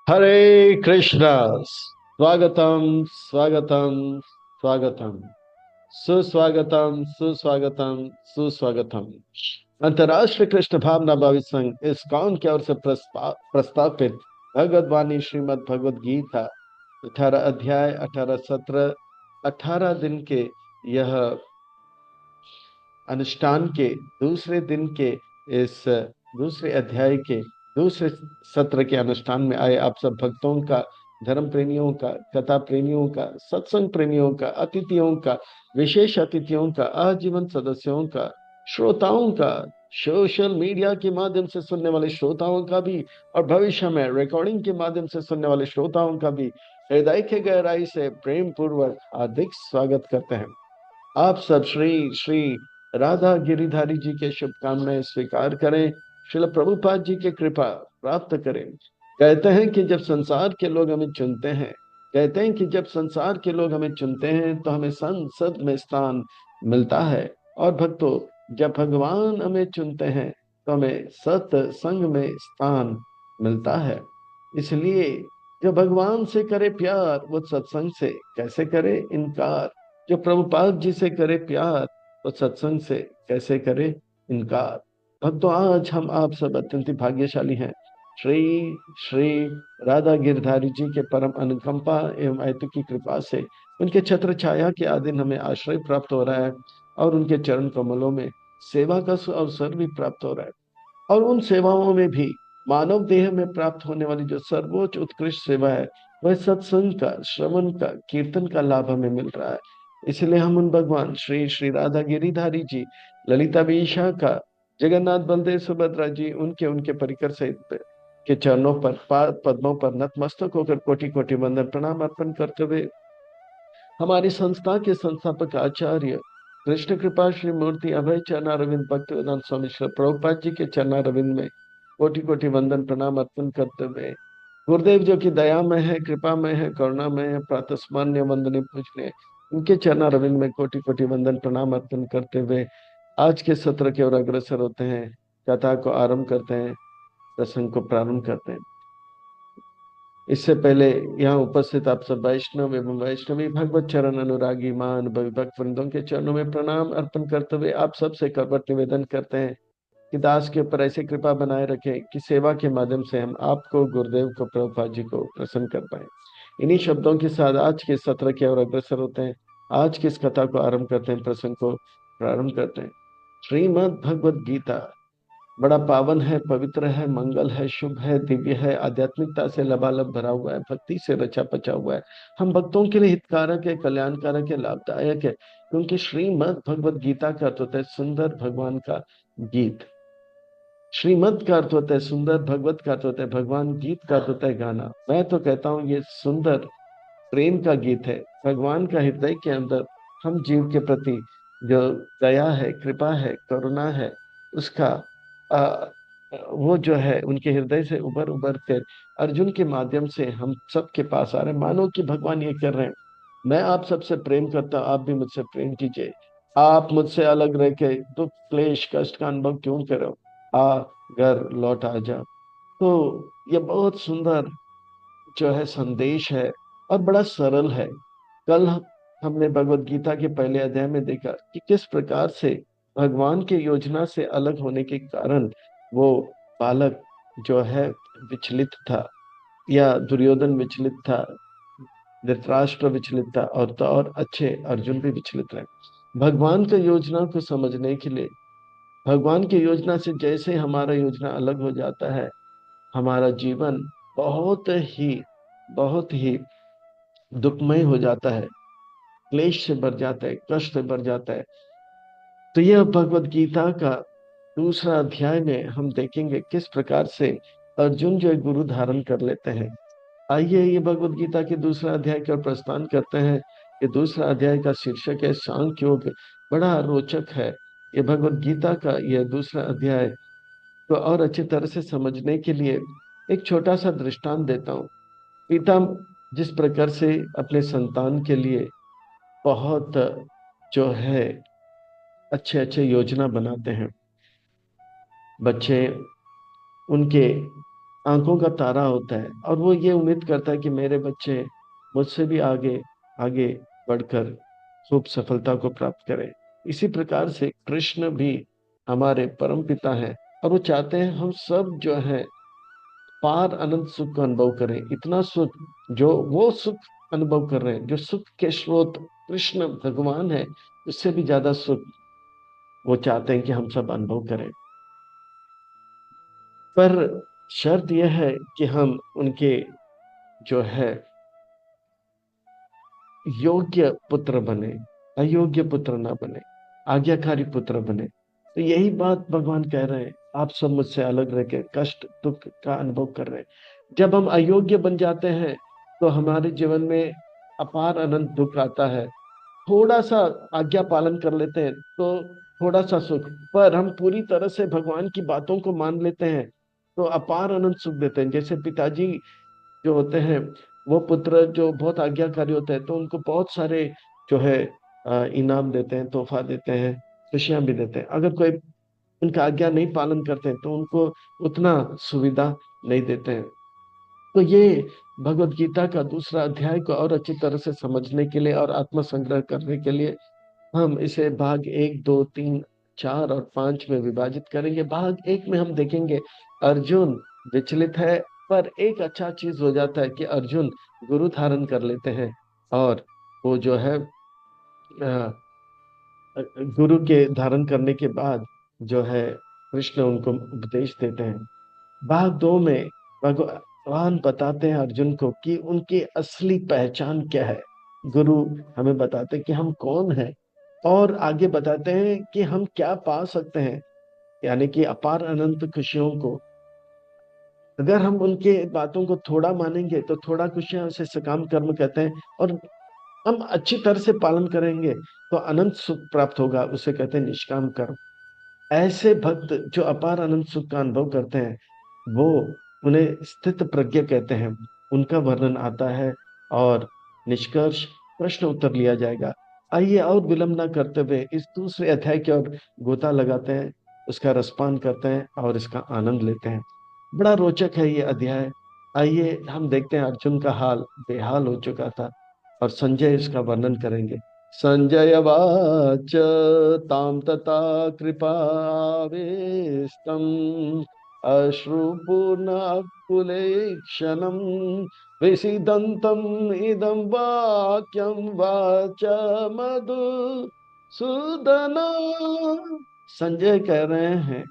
हरे कृष्णा। स्वागतम स्वागतम स्वागतम। सुस्वागतम सुस्वागतम सुस्वागतम। अंतर्राष्ट्रीय कृष्ण भावना भावी संघ इस्कॉन की ओर से प्रस्तापित भगवद वाणी श्रीमद् भगवद गीता 18 अध्याय 18 सत्र 18 दिन के यह अनुष्ठान के दूसरे दिन के इस दूसरे अध्याय के दूसरे सत्र के अनुष्ठान में आए आप सब भक्तों का, धर्म प्रेमियों का, कथा प्रेमियों का, सत्संग प्रेमियों का, अतिथियों का, विशेष अतिथियों का, आजीवन सदस्यों का, श्रोताओं का, सोशल मीडिया के माध्यम से सुनने वाले श्रोताओं का भी और भविष्य में रिकॉर्डिंग के माध्यम से सुनने वाले श्रोताओं का भी हृदय के गहराई से प्रेम पूर्वक हार्दिक स्वागत करते हैं। आप सब श्री श्री राधा गिरिधारी जी के शुभकामनाएं स्वीकार करें। श्रील प्रभुपाद जी की कृपा प्राप्त करें। कहते हैं कि जब संसार के लोग हमें चुनते हैं, कहते हैं कि जब संसार के लोग हमें चुनते हैं तो हमें संसद में स्थान मिलता है। और भक्तों, जब भगवान हमें चुनते हैं तो हमें सत्संग में स्थान मिलता है। इसलिए जो भगवान से करे प्यार वो सत्संग से कैसे करे इनकार। जो प्रभुपाद जी से करे प्यार तो सत्संग से कैसे करे इनकार। भक्तों, आज हम आप सब अत्यंत भाग्यशाली हैं। श्री श्री राधा गिरधारी जी के परम अनुकंपा एवं अहेतु की कृपा से उनके छत्र छाया के अधीन हमें आश्रय प्राप्त हो रहा है और उनके चरण कमलों में सेवा का अवसर भी प्राप्त हो रहा है। और उन सेवाओं में भी मानव देह में प्राप्त होने वाली जो सर्वोच्च उत्कृष्ट सेवा है वह सत्संग का, श्रवण का, कीर्तन का लाभ हमें मिल रहा है। इसलिए हम उन भगवान श्री श्री राधा गिरिधारी जी, ललिता विशाखा, जगन्नाथ बलदेव सुभद्रा जी, उनके उनके परिकर सहित के चरणों पर, पद्मों पर नतमस्तक होकर कोटि कोटि वंदन प्रणाम अर्पण करते हुए हमारी संस्था के संस्थापक आचार्य कृष्ण कृपा श्री मूर्ति अभय चरणारविंद भक्ति वेदांत स्वामी श्री प्रभुपाद जी के चरणारविंद में कोटि कोटि वंदन प्रणाम अर्पण करते हुए गुरुदेव जो कि दयामय है, कृपामय है, करुणामय है, प्रातस्मरणीय वंदनीय पूजनीय, उनके चरणारविंद में कोटि कोटि वंदन प्रणाम अर्पण करते हुए आज के सत्र की ओर अग्रसर होते हैं, कथा को आरंभ करते हैं, प्रसंग को प्रारंभ करते हैं। इससे पहले यहाँ उपस्थित आप सब वैष्णव एवं वैष्णवी भगवत चरण अनुरागी मां अनुभवी भक्त वृंदों के चरणों में प्रणाम अर्पण करते हुए आप सबसे करबट निवेदन करते हैं कि दास के ऊपर ऐसी कृपा बनाए रखें कि सेवा के माध्यम से हम आपको, गुरुदेव को, प्रभुपाद जी को प्रसन्न कर पाए। इन्हीं शब्दों के साथ आज के सत्र की ओर अग्रसर होते हैं। आज की इस कथा को आरंभ करते हैं, प्रसंग को प्रारंभ करते हैं। श्रीमद् भगवद गीता बड़ा पावन है, पवित्र है, मंगल है, शुभ है, दिव्य है, आध्यात्मिकता से लबालब भरा हुआ है, भक्ति से रचा पचा हुआ है। हम भक्तों के लिए हितकारक है, कल्याणकारक है, लाभदायक है, क्योंकि श्रीमद् भगवद गीता का अर्थ होता है सुंदर भगवान का गीत। श्रीमद् का अर्थ होता है सुंदर, भगवत का अर्थ होता है भगवान, गीत का अर्थ होता है गाना। मैं तो कहता हूँ ये सुंदर प्रेम का गीत है। भगवान का हृदय के अंदर हम जीव के प्रति जो दया है, कृपा है, करुणा है, उसका वो जो है उनके हृदय से उबर उबर कर अर्जुन के माध्यम से हम सबके पास आ रहे हैं। मानो कि भगवान ये कर रहे हैं, मैं आप सबसे प्रेम करता हूं, आप भी मुझसे प्रेम कीजिए। आप मुझसे अलग रह के दुख क्लेश कष्ट का अनुभव क्यों करो, आ घर लौट आ जा। तो ये बहुत सुंदर जो है संदेश है और बड़ा सरल है। कल हमने भगवत गीता के पहले अध्याय में देखा कि किस प्रकार से भगवान के योजना से अलग होने के कारण वो बालक जो है विचलित था, या दुर्योधन विचलित था, धृतराष्ट्र विचलित था, और तो और अच्छे अर्जुन भी विचलित रहे। भगवान का योजना को समझने के लिए, भगवान की योजना से जैसे हमारा योजना अलग हो जाता है, हमारा जीवन ही बहुत ही दुखमय हो जाता है, क्लेश से भर जाता है, कष्ट से भर जाता है। तो यह भगवत गीता का दूसरा अध्याय में हम देखेंगे किस प्रकार से अर्जुन जो है गुरु धारण कर लेते हैं। आइए ये भगवत गीता के दूसरा अध्याय का प्रस्थान करते हैं। ये दूसरा अध्याय का शीर्षक है सांख्य योग। बड़ा रोचक है ये भगवत गीता का यह दूसरा अध्याय। तो और अच्छी तरह से समझने के लिए एक छोटा सा दृष्टांत देता हूँ। पिता जिस प्रकार से अपने संतान के लिए बहुत जो है अच्छे अच्छे योजना बनाते हैं, बच्चे उनके आंखों का तारा होता है, और वो ये उम्मीद करता है कि मेरे बच्चे मुझसे भी आगे आगे बढ़कर खूब सफलता को प्राप्त करें। इसी प्रकार से कृष्ण भी हमारे परम पिता हैं, और वो चाहते हैं हम सब जो है पार अनंत सुख का अनुभव करें। इतना सुख जो वो सुख अनुभव कर रहे हैं, जो सुख के स्रोत कृष्ण भगवान है, उससे भी ज्यादा सुख वो चाहते हैं कि हम सब अनुभव करें। पर शर्त यह है कि हम उनके जो है योग्य पुत्र बने, अयोग्य पुत्र ना बने, आज्ञाकारी पुत्र बने। तो यही बात भगवान कह रहे हैं, आप सब मुझसे अलग रह के कष्ट दुख का अनुभव कर रहे हैं। जब हम अयोग्य बन जाते हैं तो हमारे जीवन में अपार अनंत दुख आता है। थोड़ा सा आज्ञा पालन कर लेते हैं तो थोड़ा सा सुख, पर हम पूरी तरह से भगवान की बातों को मान लेते हैं तो अपार अनंत सुख देते हैं। जैसे पिताजी जो होते हैं, वो पुत्र जो बहुत आज्ञाकारी होते हैं तो उनको बहुत सारे जो है इनाम देते हैं, तोहफा देते हैं, खुशियां भी देते हैं। अगर कोई उनका आज्ञा नहीं पालन करते हैं तो उनको उतना सुविधा नहीं देते हैं। तो ये भगवत गीता का दूसरा अध्याय को और अच्छी तरह से समझने के लिए और आत्मसंग्रह करने के लिए हम इसे भाग 1, 2, 3, 4 और 5 में विभाजित करेंगे। भाग 1 में हम देखेंगे अर्जुन विचलित है, पर एक अच्छा चीज हो जाता है कि अर्जुन गुरु धारण कर लेते हैं, और वो जो है गुरु के धारण करने के बाद जो है कृष्ण उनको उपदेश देते हैं। भाग 2 में भगवान बताते हैं अर्जुन को कि उनकी असली पहचान क्या है। गुरु हमें बताते हैं कि हम कौन हैं, और आगे बताते हैं कि हम क्या पा सकते हैं, यानी कि अपार अनंत खुशियों को। अगर हम उनके बातों को थोड़ा मानेंगे तो थोड़ा खुशियां, उसे सकाम कर्म कहते हैं, और हम अच्छी तरह से पालन करेंगे तो अनंत सुख प्राप्त होगा, उसे कहते हैं निष्काम कर्म। ऐसे भक्त जो अपार अनंत सुख का अनुभव करते हैं, वो उन्हें स्थित प्रज्ञ कहते हैं। उनका वर्णन आता है, और निष्कर्ष प्रश्न उत्तर लिया जाएगा। आइए और विलंब न करते हुए इस दूसरे अध्याय की ओर गोता लगाते हैं, उसका रसपान करते हैं और इसका आनंद लेते हैं। बड़ा रोचक है ये अध्याय। आइए हम देखते हैं, अर्जुन का हाल बेहाल हो चुका था और संजय इसका वर्णन करेंगे। संजय वाच ताम तथा कृपावेस्तम् अश्रुपूर्णाकुलेक्षणम् विषीदन्तम् इदं वाक्यं वाच मधुसूदन। संजय कह रहे हैं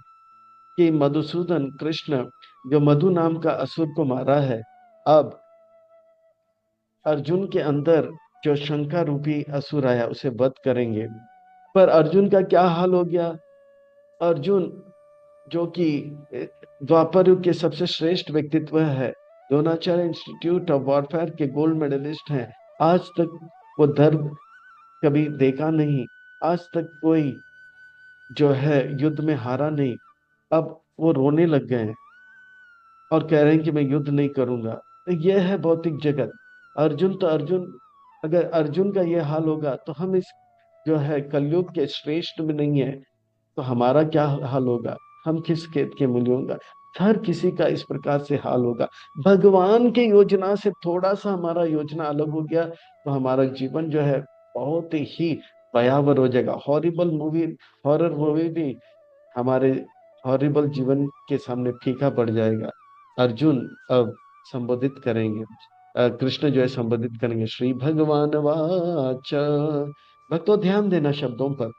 कि मधुसूदन कृष्ण जो मधु नाम का असुर को मारा है, अब अर्जुन के अंदर जो शंका रूपी असुर आया उसे वध करेंगे। पर अर्जुन का क्या हाल हो गया। अर्जुन जो कि द्वापर युग के सबसे श्रेष्ठ व्यक्तित्व है, द्रोणाचार्य इंस्टीट्यूट ऑफ वॉरफेयर के गोल्ड मेडलिस्ट हैं, आज तक वो धर्म कभी देखा नहीं, आज तक कोई जो है युद्ध में हारा नहीं। अब वो रोने लग गए हैं और कह रहे हैं कि मैं युद्ध नहीं करूंगा। तो यह है भौतिक जगत। अर्जुन तो अर्जुन, अगर अर्जुन का यह हाल होगा तो हम इस जो है कलयुग के श्रेष्ठ में नहीं है, तो हमारा क्या हाल होगा, हम किस खेत के मूल्य होगा। हर किसी का इस प्रकार से हाल होगा। भगवान की योजना से थोड़ा सा हमारा योजना अलग हो गया तो हमारा जीवन जो है बहुत ही भयावह हो जाएगा। हॉरिबल मूवी, हॉरर मूवी भी हमारे हॉरिबल जीवन के सामने फीका पड़ जाएगा। अर्जुन अब संबोधित करेंगे, कृष्ण जो है संबोधित करेंगे। श्री भगवान वाच, भक्तों ध्यान देना शब्दों पर।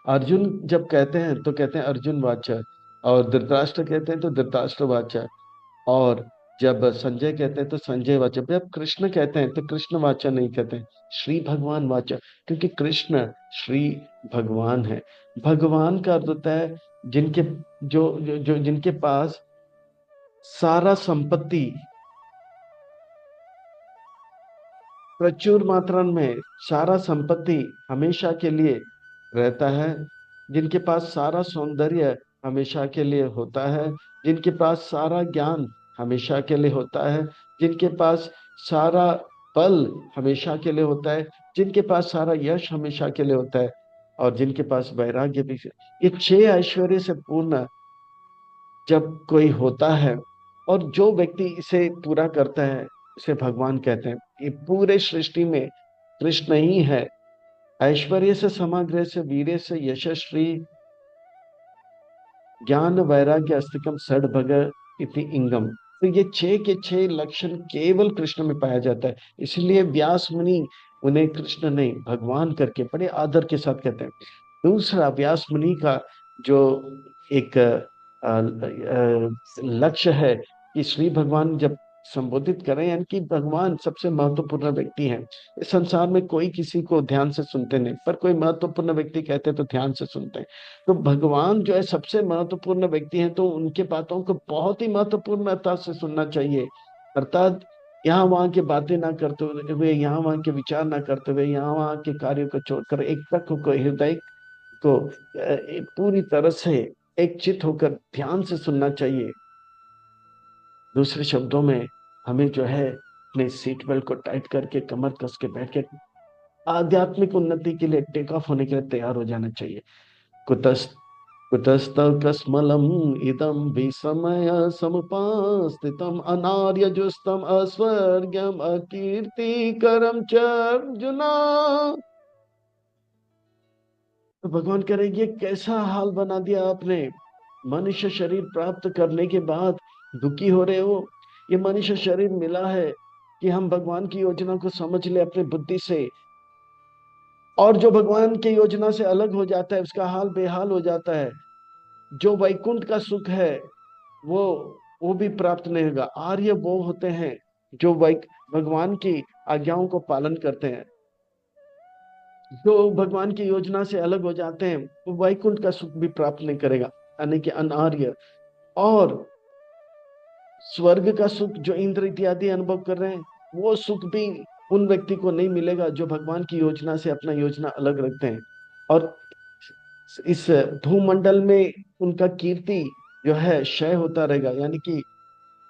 अर्जुन जब कहते हैं तो कहते हैं अर्जुन वाचा, और धृतराष्ट्र कहते हैं तो धृतराष्ट्र वाचा, और जब संजय कहते हैं तो संजय वाचा। जब कृष्ण कहते हैं तो कृष्ण वाचा नहीं कहते हैं, श्री भगवान वाचा, क्योंकि कृष्ण श्री भगवान है। भगवान का अर्थ होता है जिनके जो जिनके पास सारा संपत्ति प्रचुर मात्रा में, सारा संपत्ति हमेशा के लिए रहता है, जिनके पास सारा सौंदर्य हमेशा के लिए होता है, जिनके पास सारा ज्ञान हमेशा के लिए होता है, जिनके पास सारा बल हमेशा के लिए होता है, जिनके पास सारा यश हमेशा के लिए होता है, और जिनके पास वैराग्य भी। ये 6 ऐश्वर्य से पूर्ण जब कोई होता है और जो व्यक्ति इसे पूरा करता है उसे भगवान कहते हैं। ये पूरे सृष्टि में कृष्ण ही है। ऐश्वर्य से समग्र से वीर्य से यशस्वी ज्ञान वैराग्य अस्तिकम सद्भग इति इंगम। तो ये छह के छह लक्षण केवल कृष्ण में पाया जाता है। इसलिए व्यास मुनि उन्हें कृष्ण नहीं भगवान करके बड़े आदर के साथ कहते हैं। दूसरा, व्यास मुनि का जो एक लक्ष्य है कि श्री भगवान जब संबोधित करें, यानी कि भगवान सबसे महत्वपूर्ण व्यक्ति हैं। इस संसार में कोई किसी को ध्यान से सुनते नहीं, पर कोई महत्वपूर्ण व्यक्ति कहते हैं तो ध्यान से सुनते हैं। तो भगवान जो है सबसे महत्वपूर्ण व्यक्ति हैं, तो उनके बातों को बहुत ही महत्वपूर्णता से सुनना चाहिए। अर्थात यहाँ वहां की बातें ना करते हुए, यहाँ वहां के विचार ना करते हुए, यहाँ वहां के कार्यों को छोड़कर एक तक को हृदय को पूरी तरह से एक चित होकर ध्यान से सुनना चाहिए। दूसरे शब्दों में हमें जो है अपने सीट बेल्ट को टाइट करके कमर कस के बैठ के आध्यात्मिक उन्नति के लिए टेक ऑफ होने के लिए तैयार हो जाना चाहिए। कुतस कुतस्तकस्मलम् इदं विस्मय समुपास्थितम् अनार्यजुस्तम अस्वर्ग्यम अकीर्तिकरम च अर्जुना। तो भगवान कह रहे ये कैसा हाल बना दिया आपने। मनुष्य शरीर प्राप्त करने के बाद दुखी हो रहे हो। ये मनुष्य शरीर मिला है कि हम भगवान की योजना को समझ ले अपनी बुद्धि से, और जो भगवान की योजना से अलग हो जाता है उसका हाल बेहाल हो जाता है। जो वैकुंठ का सुख है वो वो भी प्राप्त नहीं होगा। आर्य वो होते हैं जो भगवान की आज्ञाओं को पालन करते हैं। जो भगवान की योजना से अलग हो जाते हैं वो वैकुंठ का सुख भी प्राप्त नहीं करेगा, यानी कि अनार्य। और स्वर्ग का सुख जो इंद्र इत्यादि अनुभव कर रहे हैं, वो सुख भी उन व्यक्ति को नहीं मिलेगा जो भगवान की योजना से अपना योजना अलग रखते हैं। और इस भूमंडल में उनका कीर्ति जो है क्षय होता रहेगा, यानी कि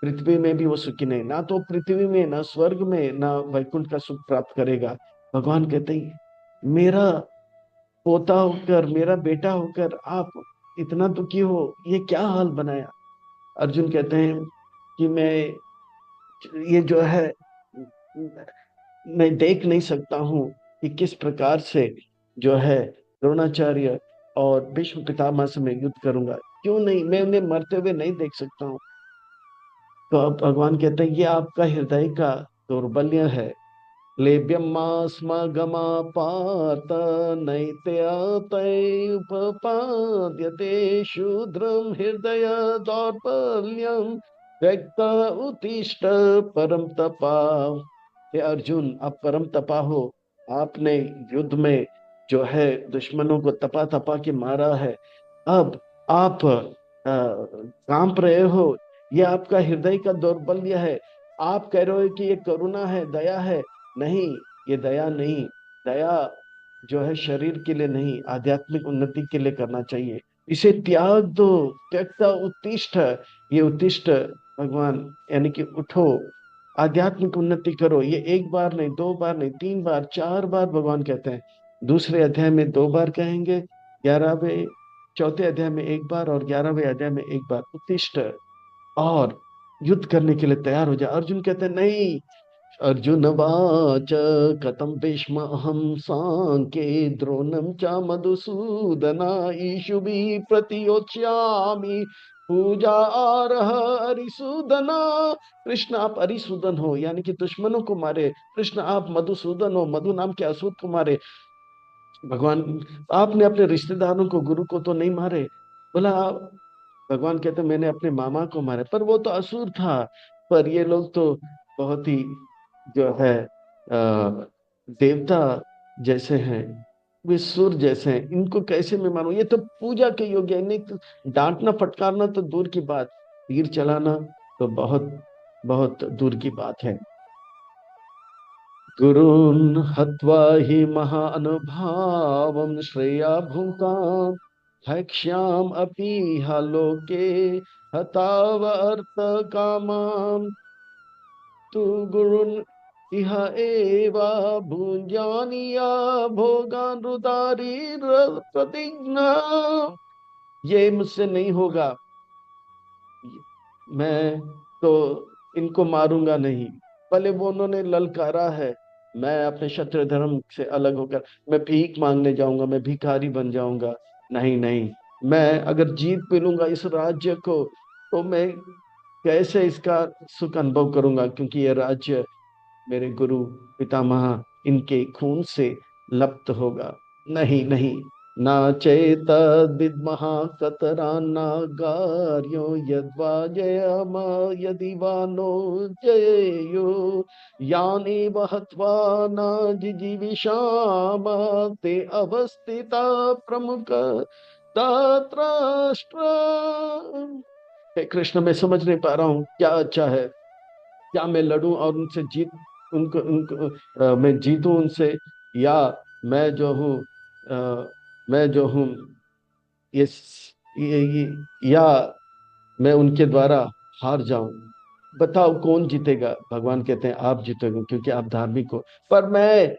पृथ्वी में भी वो सुखी नहीं, ना तो पृथ्वी में, ना स्वर्ग में, ना वैकुंठ का सुख प्राप्त करेगा। भगवान कहते हैं मेरा पोता होकर, मेरा बेटा होकर आप इतना दुखी हो, ये क्या हाल बनाया। अर्जुन कहते हैं कि मैं ये जो है मैं देख नहीं सकता हूँ कि किस प्रकार से जो है द्रोणाचार्य और भीष्म पितामह से मैं युद्ध करूंगा। क्यों नहीं, मैं उन्हें मरते हुए नहीं देख सकता हूँ। तो अब भगवान कहते हैं ये आपका हृदय का दौर्बल्य है। क्लेब्यमास्मगमा पात नैत्यातैरुपपाद्यते शूद्रं हृदय दौर्बल्यं व्यक्त उत्तिष्ठ परम तपा। हे अर्जुन, आप परम तपा हो। आपने युद्ध में जो है दुश्मनों को तपा तपा के मारा है। अब आप कांप रहे हो, ये आपका हृदय का दौर्बल्य है। आप कह रहे हो कि ये करुणा है, दया है। नहीं, ये दया नहीं। दया जो है शरीर के लिए नहीं, आध्यात्मिक उन्नति के लिए करना चाहिए। इसे त्याग दो। त्यक्ता उत्तिष्ठ, ये उत्तिष्ठ भगवान यानी कि उठो, आध्यात्मिक उन्नति करो। ये एक बार नहीं, दो बार नहीं, तीन बार, चार बार भगवान कहते हैं। दूसरे अध्याय में दो बार कहेंगे, 11वें चौथे अध्याय में एक बार, और 11वें अध्याय में एक बार। उत्तिष्ठ, और युद्ध करने के लिए तैयार हो जाए। अर्जुन कहते हैं नहीं। अर्जुन वाच कथम भीष्म अहम सांके द्रोणम च मधुसूदना ईशुभि प्रतियोत्स्यामि पूजा आरह हरिसूदना। कृष्ण आप हरिसूदन हो, यानी कि दुश्मनों को मारे। कृष्ण आप मधुसूदन हो, मधु नाम के असुर को मारे। भगवान आपने अपने रिश्तेदारों को, गुरु को तो नहीं मारे। बोला भगवान कहते मैंने अपने मामा को मारा, पर वो तो असुर था। पर ये लोग तो बहुत ही जो है देवता जैसे हैं, वे सुर जैसे हैं, इनको कैसे मैं मानूं। ये तो पूजा के योग्य है। इन्हें तो डांटना फटकारना तो दूर की बात, तीर चलाना तो बहुत बहुत दूर की बात है। गुरून् हत्वा हि महानुभावं श्रेया भूतां हक्ष्याम अपि लोके हतावर्त कामाम। तु गुरुन् इह एवा भुञ्जानीया भोगान् रुदारी प्रतिज्ञा। ये मुझसे नहीं होगा। मैं तो इनको मारूंगा नहीं। भले वो उन्होंने ललकारा है, मैं अपने क्षत्रिय धर्म से अलग होकर मैं भीख मांगने जाऊंगा, मैं भिखारी बन जाऊंगा। नहीं नहीं, मैं अगर जीत भी लूंगा इस राज्य को, तो मैं कैसे इसका सुख अनुभव करूंगा, क्योंकि ये राज्य मेरे गुरु पितामह इनके खून से लप्त होगा। नहीं नहीं, ना चेत विद्मः कतरान्नागार्यो यद्वा जयम यदि वा नो जयेयो यानि हत्वा न जिजीविषाम ते अवस्थिता प्रमुख तत्राष्ट्र। हे कृष्ण, मैं समझ नहीं पा रहा हूँ क्या अच्छा है। क्या मैं लड़ूं और उनसे जीत उनको उनको मैं जीतूं उनसे, या मैं जो हूँ मैं जो हूँ ये, या मैं उनके द्वारा हार जाऊं। बताओ कौन जीतेगा? भगवान कहते हैं आप जीतोगे, क्योंकि आप धार्मिक हो। पर मैं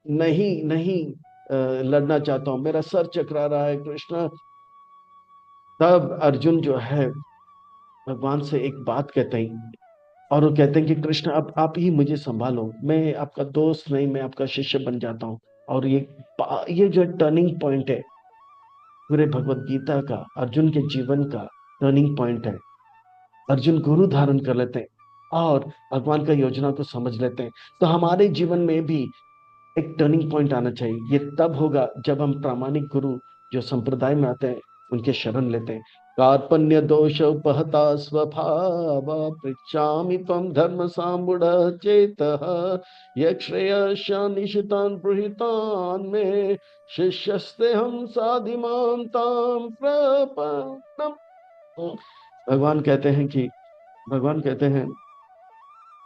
नहीं नहीं लड़ना चाहता हूं, मेरा सर चकरा रहा है कृष्ण। तब अर्जुन जो है भगवान से एक बात कहते हैं, और वो कहते हैं कि कृष्ण अब आप ही मुझे संभालो, मैं आपका दोस्त नहीं, मैं आपका शिष्य बन जाता हूँ। और ये जो टर्निंग पॉइंट है पूरे भगवत गीता का, अर्जुन के जीवन का टर्निंग पॉइंट है। अर्जुन गुरु धारण कर लेते हैं और भगवान का योजना को समझ लेते हैं। तो हमारे जीवन में भी एक टर्निंग पॉइंट आना चाहिए। ये तब होगा जब हम प्रामाणिक गुरु जो संप्रदाय में आते हैं उनके शरण लेते हैं। कार्पण्य दोष उपहता स्वभाव पृच्छामि त्वं धर्म सामूढ़ चेतः यक्षयशानिशितान् ब्रूहितान् मे शिष्यस्ते हम साधिमां तां प्रपन्नम्। भगवान कहते हैं कि भगवान कहते हैं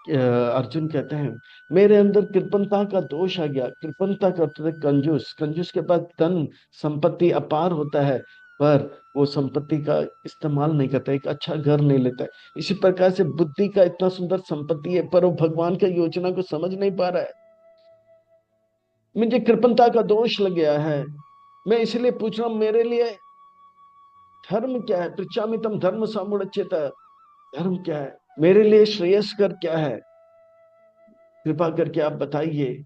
अर्जुन कहते हैं मेरे अंदर कृपणता का दोष आ गया। कृपणता करते थे कंजूस, कंजूस के पास धन संपत्ति अपार होता है, पर वो संपत्ति का इस्तेमाल नहीं करता, एक अच्छा घर नहीं लेता है। इसी प्रकार से बुद्धि का इतना सुंदर संपत्ति है, पर वो भगवान की योजना को समझ नहीं पा रहा है। मुझे कृपणता का दोष लग गया है। मैं इसलिए पूछ रहा हूं, मेरे लिए धर्म क्या है? पृच्छामितम धर्म सामुच्यत, धर्म क्या है? मेरे लिए श्रेयस्कर क्या है? कृपा करके आप बताइए,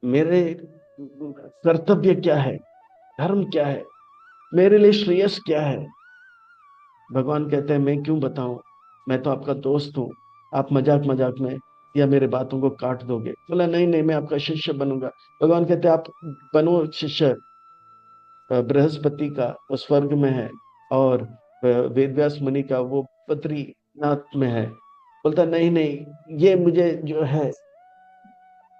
मेरे कर्तव्य क्या है? धर्म क्या है? मेरे लिए श्रेयस क्या है? भगवान कहते हैं मैं क्यों बताऊं, मैं तो आपका दोस्त हूं। आप मजाक मजाक में या मेरे बातों को काट दोगे। बोला नहीं नहीं, मैं आपका शिष्य बनूंगा। भगवान कहते हैं आप बनो शिष्य बृहस्पति का, वो स्वर्ग में है, और वेदव्यास मुनि का वो बद्रीनाथ में है। बोलता नहीं नहीं, ये मुझे जो है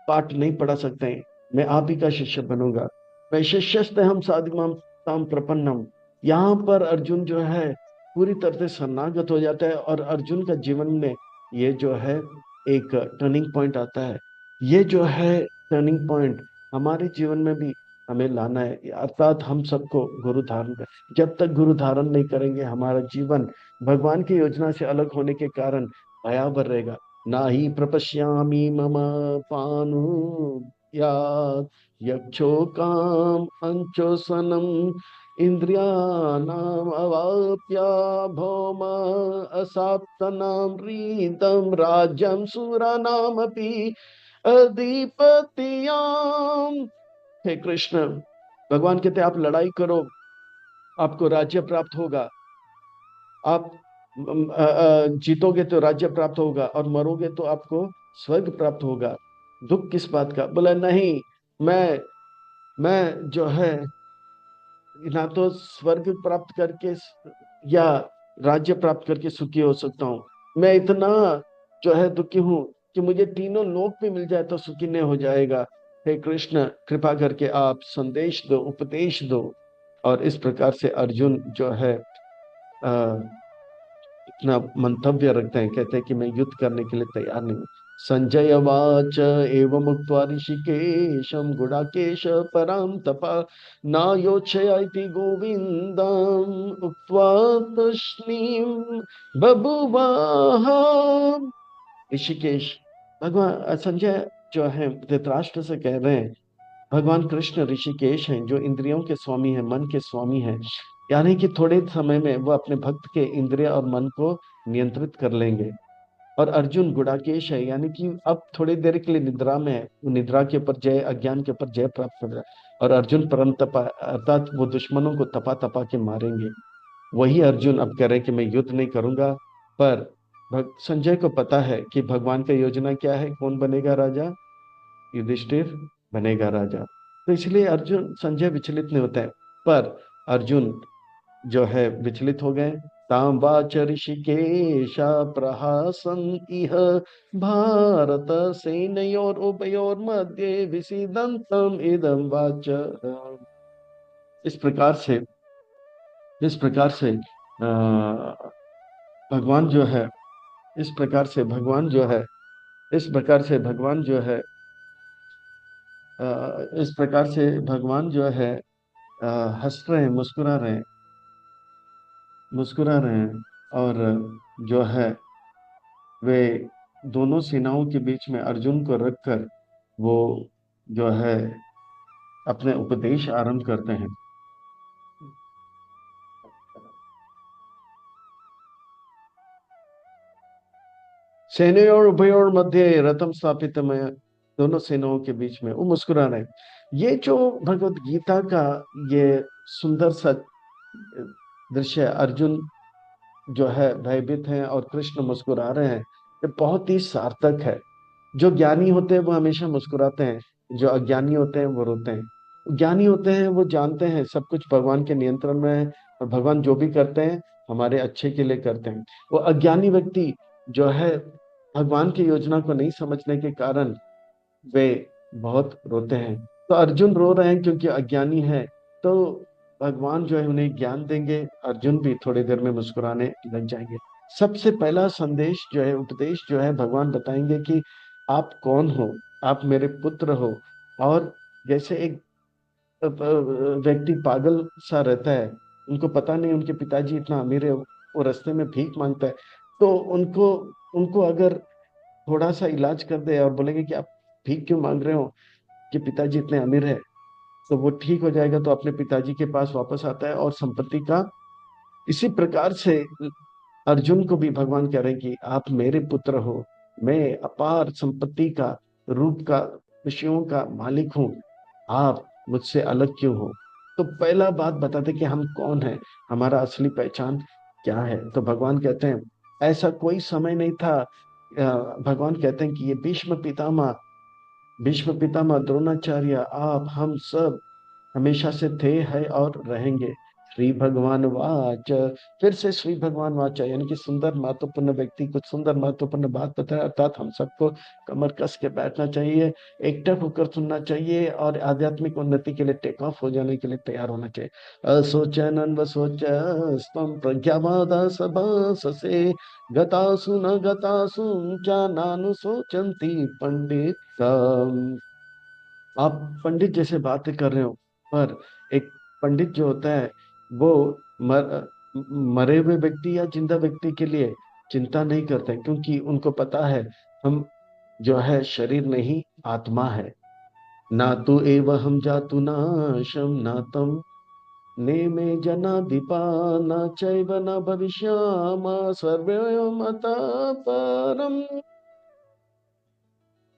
पाठ नहीं पढ़ा सकते हैं, मैं आप ही का शिष्य बनूंगा। मैं शिष्यस्ते हम साधिमाम ताम प्रपन्नम। यहाँ पर अर्जुन जो है पूरी तरह से शरणागत हो जाता है, और अर्जुन का जीवन में ये जो है एक टर्निंग पॉइंट आता है। ये जो है टर्निंग पॉइंट हमारे जीवन में भी हमें लाना है, अर्थात हम सबको गुरु धारण कर। जब तक गुरु धारण नहीं करेंगे हमारा जीवन भगवान की योजना से अलग होने के कारण भयावह रहेगा। ना ही प्रपश्यामि मम पानु या यक्षो काम अंचोसनम इंद्रियाणाम अवाप्या भौम असाप्तनाम रीतम राज्यम सुरानामपि अधिपतियाम। हे कृष्ण, भगवान कहते आप लड़ाई करो, आपको राज्य प्राप्त होगा। आप जीतोगे तो राज्य प्राप्त होगा, और मरोगे तो आपको स्वर्ग प्राप्त होगा। दुख किस बात का? बोला नहीं, मैं जो है ना तो स्वर्ग प्राप्त करके या राज्य प्राप्त करके सुखी हो सकता हूँ। मैं इतना जो है दुखी हूँ कि मुझे तीनों लोक भी मिल जाए तो सुखी नहीं हो जाएगा। हे कृष्ण, कृपा करके आप संदेश दो, उपदेश दो। और इस प्रकार से अर्जुन जो है अपना मंतव्य रखते हैं, कहते हैं कि मैं युद्ध करने के लिए तैयार नहीं हूँ। संजय वाच एवं उक्त्वा ऋषिकेशम गुडाकेश पराम तपा नायोच्छयाति गोविंदम उक्त्वा तूष्णीम बभुवाह। ऋषिकेश, भगवान संजय जो है धृतराष्ट्र से कह रहे हैं भगवान कृष्ण ऋषिकेश हैं, जो इंद्रियों के स्वामी हैं, मन के स्वामी हैं। यानी कि थोड़े समय में वो अपने भक्त के इंद्रिय और मन को नियंत्रित कर लेंगे। और अर्जुन गुड़ाकेश है, यानी कि अब थोड़ी देर के लिए निद्रा में है, वो निद्रा के ऊपर जय, अज्ञान के ऊपर जय प्राप्त कर रहा है। और अर्जुन परम तपा, अर्थात वो दुश्मनों को तपा तपा के मारेंगे। वही अर्जुन अब कह रहे हैं कि मैं युद्ध नहीं करूंगा। पर संजय को पता है कि भगवान का योजना क्या है, कौन बनेगा राजा, युधिष्ठिर बनेगा राजा। तो इसलिए अर्जुन, संजय विचलित नहीं होता है। पर अर्जुन जो है विचलित हो गए। ताम वाच ऋषिकेशा प्रहासन इह भारत सेनयोर उभयोर मध्ये विसीदन्तम इदं वाच। इस प्रकार से, इस प्रकार से भगवान जो है, इस प्रकार से भगवान जो है, इस प्रकार से भगवान जो है, इस प्रकार से भगवान जो है हंस रहे हैं, मुस्कुरा रहे हैं, मुस्कुरा रहे हैं। और जो है वे दोनों सेनाओं के बीच में अर्जुन को रखकर वो जो है अपने उपदेश आरंभ करते हैं। सेनयोर उभयोर मध्य रथम स्थापित में, दोनों सेनाओं के बीच में वो मुस्कुरा रहे हैं। ये जो भगवत गीता का ये सुंदर सा दृश्य, अर्जुन जो है भयभीत हैं और कृष्ण मुस्कुरा रहे हैं, ये बहुत ही सार्थक है। जो ज्ञानी होते हैं वो हमेशा मुस्कुराते हैं, जो अज्ञानी होते हैं वो रोते हैं। ज्ञानी होते हैं वो जानते हैं सब कुछ भगवान के नियंत्रण में है, और भगवान जो भी करते हैं हमारे अच्छे के लिए करते हैं। वो अज्ञानी व्यक्ति जो है भगवान की योजना को नहीं समझने के कारण वे बहुत रोते हैं। तो अर्जुन रो रहे हैं क्योंकि अज्ञानी है। तो भगवान जो है उन्हें ज्ञान देंगे, अर्जुन भी थोड़ी देर में मुस्कुराने लग जाएंगे। सबसे पहला संदेश जो है, उपदेश जो है, भगवान बताएंगे कि आप कौन हो, आप मेरे पुत्र हो। और जैसे एक व्यक्ति पागल सा रहता है, उनको पता नहीं उनके पिताजी इतना अमीर है, वो रास्ते में भीख मांगता है, तो उनको उनको अगर थोड़ा सा इलाज कर दे और बोलेंगे कि आप भीख क्यों मांग रहे हो, कि पिताजी इतने अमीर है, तो वो ठीक हो जाएगा, तो अपने पिताजी के पास वापस आता है और संपत्ति का। इसी प्रकार से अर्जुन को भी भगवान कह रहे हैं कि आप मेरे पुत्र हो, मैं अपार संपत्ति का, रूप का, विषयों का मालिक हूँ, आप मुझसे अलग क्यों हो। तो पहला बात बताते कि हम कौन है, हमारा असली पहचान क्या है। तो भगवान कहते हैं ऐसा कोई समय नहीं था। भगवान कहते हैं कि ये भीष्म पितामह, भीष्म पितामह द्रोणाचार्य, आप, हम सब हमेशा से थे, है और रहेंगे। श्री भगवान वाच, फिर से श्री भगवान वाच, यानी कि सुंदर महत्वपूर्ण व्यक्ति कुछ सुंदर महत्वपूर्ण बात बताया, अर्थात हम सबको कमर कस के बैठना चाहिए, एकटक होकर सुनना चाहिए, और आध्यात्मिक उन्नति के लिए टेक ऑफ हो जाने के लिए तैयार होना चाहिए। असोचन वसोच स्तम प्रज्ञावाद सभाससे गतासु न गतासु च नानुशोचन्ति पंडित। आप पंडित जैसे बातें कर रहे हो, पर एक पंडित जो होता है वो मरे हुए व्यक्ति या जिंदा व्यक्ति के लिए चिंता नहीं करते, क्योंकि उनको पता है हम जो है शरीर नहीं, आत्मा है। ना तो एव हम जातु नाशम ना तम नेमे जना दीपा न चैव न भविष्यामा सर्वमतः परम।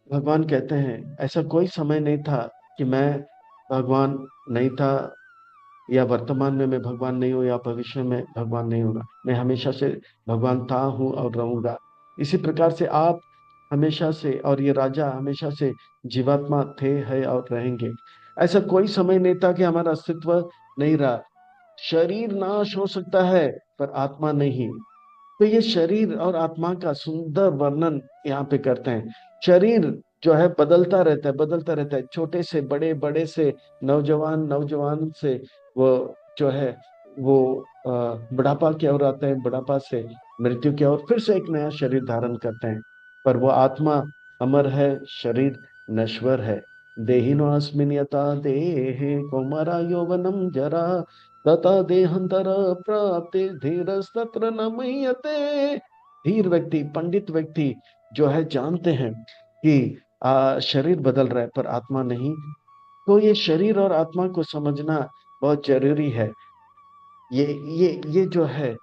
भगवान कहते हैं ऐसा कोई समय नहीं था कि मैं भगवान नहीं था, या वर्तमान में मैं भगवान नहीं हूँ, या भविष्य में भगवान नहीं होगा। मैं हमेशा से भगवान था, हूँ और रहूंगा। इसी प्रकार से आप हमेशा से, और ये राजा हमेशा से जीवात्मा थे, है और रहेंगे। ऐसा कोई समय नहीं था कि हमारा अस्तित्व नहीं रहा। शरीर नाश हो सकता है पर आत्मा नहीं। तो ये शरीर और आत्मा का सुंदर वर्णन यहाँ पे करते हैं। शरीर जो है बदलता रहता है, बदलता रहता है, छोटे से बड़े, बड़े से नौजवान, नौजवान से वो जो है वो बुढ़ापा की ओर आते हैं, बुढ़ापा से मृत्यु की ओर, फिर से एक नया शरीर धारण करते हैं। पर वो आत्मा अमर है, शरीर नश्वर है। देहिनोऽस्मिन् यथा देहे कौमारा यौवनम जरा तथा देहांतर प्राप्ति धीरस्तत्र न मह्यते। धीर व्यक्ति, पंडित व्यक्ति जो है जानते हैं कि शरीर बदल रहा है पर आत्मा नहीं। तो ये शरीर और आत्मा को समझना बहुत जरूरी है। ये ये जो है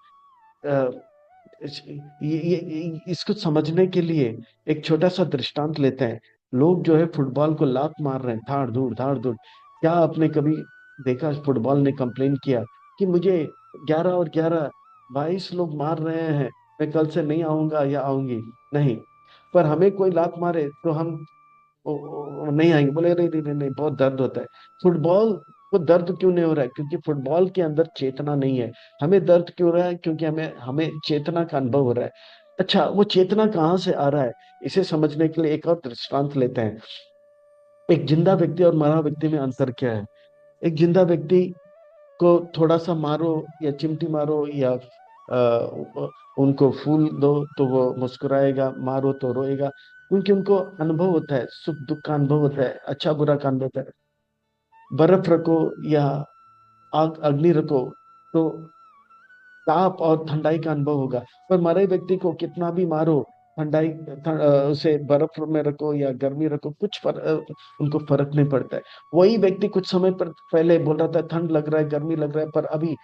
इसको समझने के लिए एक छोटा सा दृष्टांत लेते हैं। लोग जो है फुटबॉल को लात मार रहे हैं, धाड़ धूड़। क्या आपने कभी देखा फुटबॉल ने कंप्लेन किया कि मुझे 11 और 11 22 लोग मार रहे हैं, मैं कल से नहीं आऊंगा या आऊंगी? नहीं। पर हमें कोई लात मारे तो हम नहीं आएंगे, बोले नहीं नहीं नहीं नहीं, बहुत दर्द होता है। फुटबॉल को दर्द क्यों नहीं हो रहा है? क्योंकि फुटबॉल के अंदर चेतना नहीं है। हमें दर्द क्यों हो रहा है? क्योंकि हमें हमें चेतना का अनुभव हो रहा है। अच्छा, वो चेतना कहाँ से आ रहा है? इसे समझने के लिए एक और दृष्टांत लेते हैं। एक जिंदा व्यक्ति और मरा व्यक्ति में अंतर क्या है? एक जिंदा व्यक्ति को थोड़ा सा मारो या चिमटी मारो या उनको फूल दो तो वो मुस्कुराएगा, मारो तो रोएगा, क्योंकि उनको अनुभव होता है, सुख दुख का अनुभव होता है, अच्छा बुरा का अनुभव होता है। बर्फ रखो या आग अग्नि रखो तो ताप और ठंडाई का अनुभव होगा। पर मरे व्यक्ति को कितना भी मारो, उसे बर्फ में रखो या गर्मी रखो, उनको फर्क नहीं पड़ता है। वही व्यक्ति कुछ समय पर पहले बोल रहा था ठंड लग रहा है, गर्मी लग रहा है, पर अभी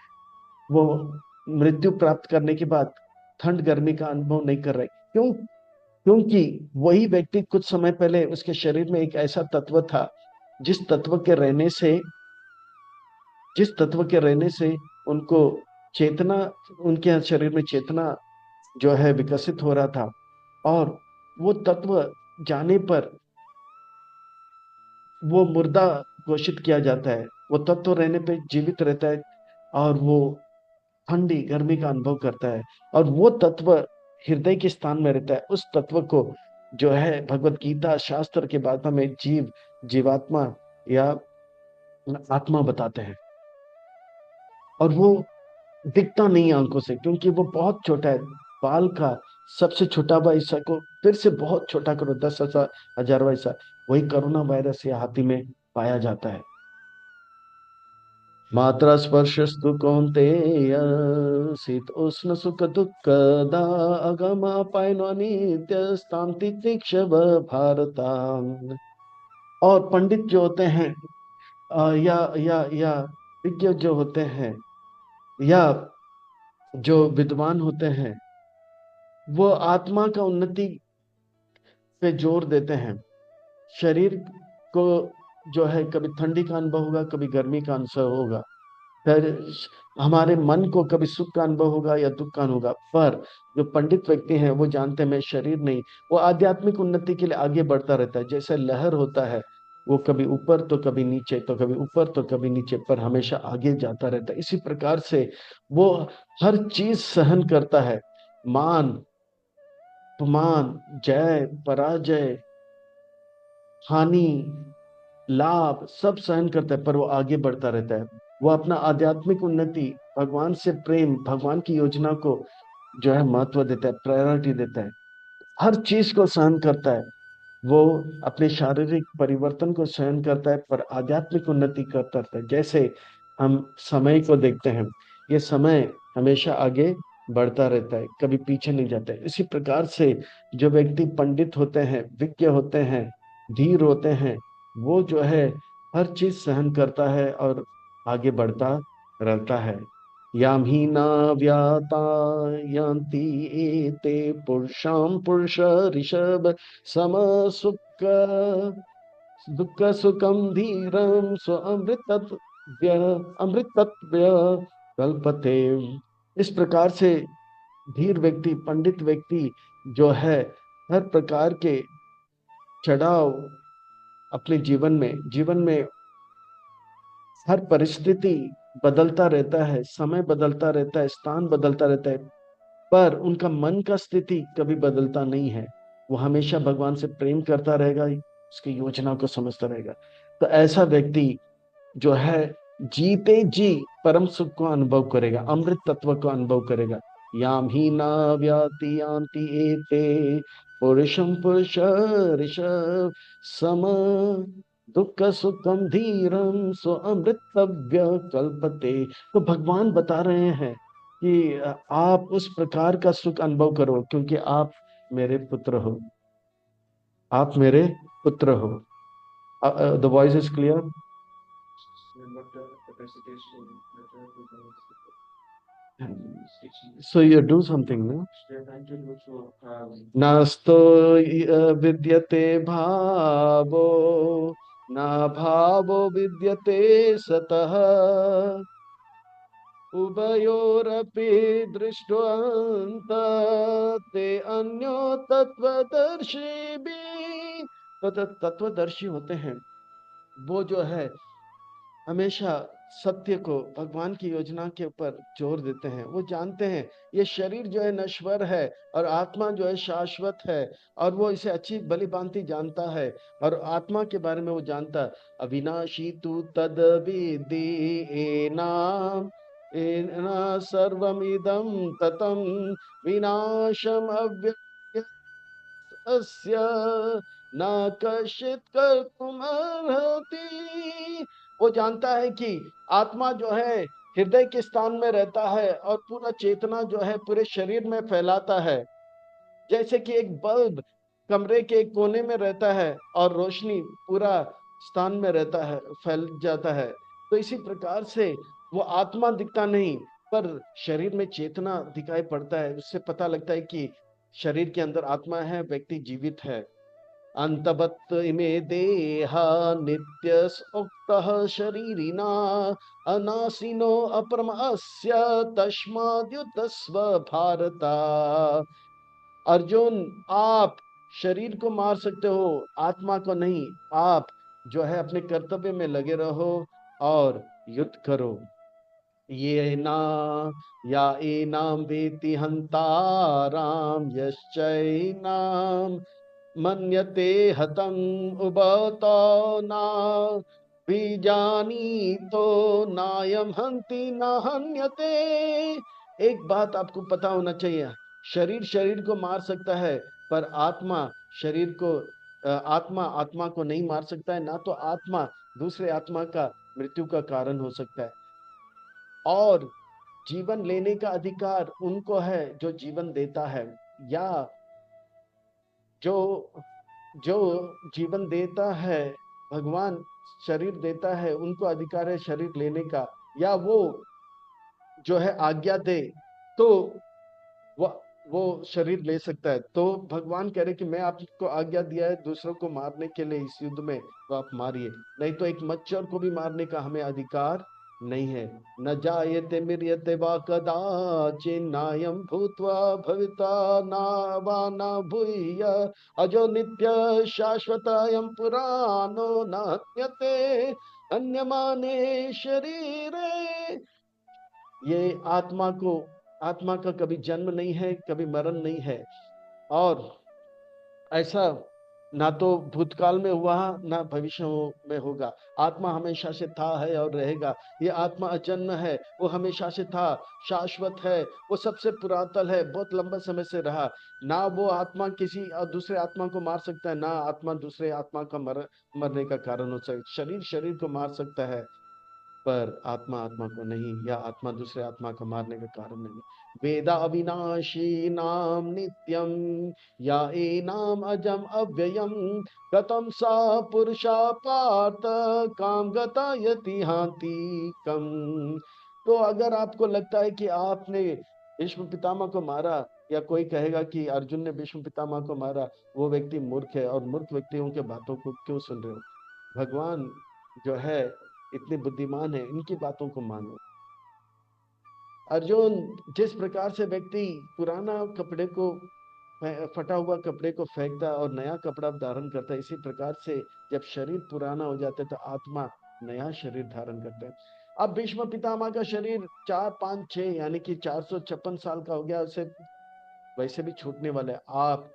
वो मृत्यु प्राप्त करने के बाद ठंड गर्मी का अनुभव नहीं कर रहे। क्यों? क्योंकि वही व्यक्ति कुछ समय पहले उसके शरीर में एक ऐसा तत्व था जिस तत्व के रहने से जिस तत्व के रहने से उनको चेतना, उनके शरीर में चेतना जो है विकसित हो रहा था। और वो तत्व जाने पर वो मुर्दा घोषित किया जाता है। वो तत्व रहने पे जीवित रहता है और वो ठंडी गर्मी का अनुभव करता है। और वो तत्व हृदय के स्थान में रहता है। उस तत्व को जो है भगवत गीता शास्त्र के भाषा में जीवात्मा या आत्मा बताते हैं। और वो दिखता नहीं है आंखों से, क्योंकि वो बहुत छोटा है। बाल का सबसे छोटा हुआ हिस्सा को फिर से बहुत छोटा करो, 10,000 हजारवा हिस्सा, वही कोरोना वायरस या हाथी में पाया जाता है। मात्रा स्पर्शस्तु कौन्तेय शीत उष्ण सुख दुख दा अगमापायनो नित्यस्तां तितिक्षव भारता। और पंडित जो होते हैं या विज्ञ जो होते हैं या जो विद्वान होते हैं, वो आत्मा का उन्नति पे जोर देते हैं। शरीर को जो है कभी ठंडी का अनुभव होगा, कभी गर्मी का अनुभव होगा, फिर हमारे मन को कभी सुख का अनुभव होगा या दुख का अनुभव होगा। पर जो पंडित व्यक्ति हैं वो जानते हैं मैं शरीर नहीं। वो आध्यात्मिक उन्नति के लिए आगे बढ़ता रहता है। जैसे लहर होता है, वो कभी ऊपर तो कभी नीचे, तो कभी ऊपर तो कभी नीचे, पर हमेशा आगे जाता रहता है। इसी प्रकार से वो हर चीज सहन करता है। मान अपमान, जय पराजय, हानि लाभ सब सहन करता है, पर वो आगे बढ़ता रहता है। वो अपना आध्यात्मिक उन्नति, भगवान से प्रेम, भगवान की योजना को जो है महत्व देता है, प्रायोरिटी देता है। हर चीज को सहन करता है। वो अपने शारीरिक परिवर्तन को सहन करता है, पर आध्यात्मिक उन्नति करता रहता है। जैसे हम समय को देखते हैं, ये समय हमेशा आगे बढ़ता रहता है, कभी पीछे नहीं जाता है। इसी प्रकार से जो व्यक्ति पंडित होते हैं, विज्ञ होते हैं, धीर होते हैं, वो जो है हर चीज सहन करता है और आगे बढ़ता रहता है। याम ही न व्याता यान्ति एते पुरुषां पुरुष ऋषभ सम सुख दुख सुखम धीरम स्व अमृतत्व्य कल्पते। इस प्रकार से धीर व्यक्ति, पंडित व्यक्ति जो है हर प्रकार के चढ़ाव अपने जीवन में हर परिस्थिति बदलता रहता है, समय बदलता रहता है, स्थान बदलता रहता है, पर उनका मन का स्थिति कभी बदलता नहीं है। वो हमेशा भगवान से प्रेम करता रहेगा, उसकी योजना को समझता रहेगा। तो ऐसा व्यक्ति जो है जीते जी परम सुख को अनुभव करेगा, अमृत तत्व को अनुभव करेगा। याम ही ना व्याति यान्ति एते पुरुषम पुरुष ऋषभ सम दुख सुखम धीरम स्व अमृतव्य कल्पते। तो भगवान बता रहे हैं कि आप उस प्रकार का सुख अनुभव करो, क्योंकि आप मेरे पुत्र हो। आप मेरे पुत्र हो। The voice is clear? So you do something, no? नास्तो विद्यते भावो न भावो विद्यते सतः उभयोरपि दृष्ट्वान्त ते अन्यो तत्वदर्शी भी। तो तत्वदर्शी होते हैं वो जो है हमेशा सत्य को, भगवान की योजना के ऊपर जोर देते हैं। वो जानते हैं ये शरीर जो है नश्वर है और आत्मा जो है शाश्वत है, और वो इसे अच्छी भली भांति जानता है। और आत्मा के बारे में वो जानता है, अविनाशी तु तद विद्धि एनाम एना सर्वमिदं ततं विनाशम अव्ययस्य न कश्चित कर्तुम अर्हति। वो जानता है कि आत्मा जो है हृदय के स्थान में रहता है और पूरा चेतना जो है पूरे शरीर में फैलाता है। जैसे कि एक बल्ब कमरे के एक कोने में रहता है और रोशनी पूरा स्थान में रहता है, फैल जाता है। तो इसी प्रकार से वो आत्मा दिखता नहीं, पर शरीर में चेतना दिखाई पड़ता है। उससे पता लगता है कि शरीर के अंदर आत्मा है, व्यक्ति जीवित है। अंतवत् इमे देहा नित्यस उक्तः शरीरिणा अनासिनो अपरमस्य तस्माद्युतस्व भारता। अर्जुन, आप शरीर को मार सकते हो, आत्मा को नहीं। आप जो है अपने कर्तव्य में लगे रहो और युद्ध करो। ये ना या एनाम वेति हंताराम यश्चैनाम मन्यते हतं उभतो ना बीजानी तो नायम हंति न हन्यते। एक बात आपको पता होना चाहिए, शरीर शरीर को मार सकता है, पर आत्मा शरीर को आत्मा आत्मा को नहीं मार सकता है। ना तो आत्मा दूसरे आत्मा का मृत्यु का कारण हो सकता है। और जीवन लेने का अधिकार उनको है जो जीवन देता है, या जो जो जीवन देता है, भगवान शरीर देता है, उनको अधिकार है शरीर लेने का। या वो जो है आज्ञा दे तो वो वो शरीर ले सकता है। तो भगवान कह रहे कि मैं आपको आज्ञा दिया है दूसरों को मारने के लिए इस युद्ध में, तो आप मारिए, नहीं तो एक मच्छर को भी मारने का हमें अधिकार नहीं है। न जायते म्रियते वा कदाचिन्नायं भूत्वा भविता न वा न भूय अजो नित्य शाश्वतयं पुराणो न हन्यते अन्यमाने शरीरे। ये आत्मा का कभी जन्म नहीं है, कभी मरण नहीं है। और ऐसा ना तो भूतकाल में हुआ ना भविष्य में होगा। आत्मा हमेशा से था, है और रहेगा। ये आत्मा अजन्म है, वो हमेशा से था, शाश्वत है, वो सबसे पुरातन है, बहुत लंबा समय से रहा। ना वो आत्मा किसी दूसरे आत्मा को मार सकता है, ना आत्मा दूसरे आत्मा का मरने का कारण हो सकता है। शरीर शरीर को मार सकता है, पर आत्मा आत्मा को नहीं, या आत्मा दूसरे आत्मा को मारने का कारण नहीं। वेदा अविनाशी नाम नित्यम या एनाम अजम अव्ययम कतम सा पुरुषा पार्थ काम गता यति हांति कम। तो अगर आपको लगता है कि आपने भीष्म पितामह को मारा, या कोई कहेगा कि अर्जुन ने भीष्म पितामह को मारा, वो व्यक्ति मूर्ख है, और मूर्ख व्यक्तियों के बातों को क्यों सुन रहे हो? भगवान जो है इतने बुद्धिमान है, इनकी बातों को मानो। अर्जुन, जिस प्रकार से व्यक्ति पुराना कपड़े को, फटा हुआ कपड़े को फेंकता और नया कपड़ा धारण करता है, इसी प्रकार से जब शरीर पुराना हो जाता है तो आत्मा नया शरीर धारण करता है। अब भीष्म पितामह का शरीर 4 5 6 यानी कि 456 साल का हो गया, उसे वैसे भी छूटने वाला है। आप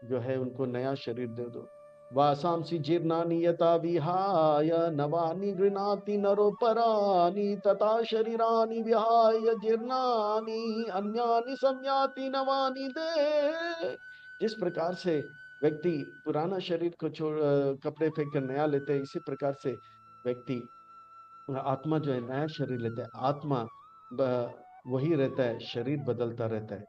जो है उनको नया शरीर दे दो। वासांसि जीर्णानि यथा विहाय नवानि गृह्णाति नरो परानि तथा शरीरानि विहाय जीर्णानि अन्यानि संयाति नवानि दे। जिस प्रकार से व्यक्ति पुराना शरीर को छोड़ कपड़े फेंक कर नया लेते हैं, इसी प्रकार से व्यक्ति आत्मा जो है नया शरीर लेता है। आत्मा वही रहता है, शरीर बदलता रहता है।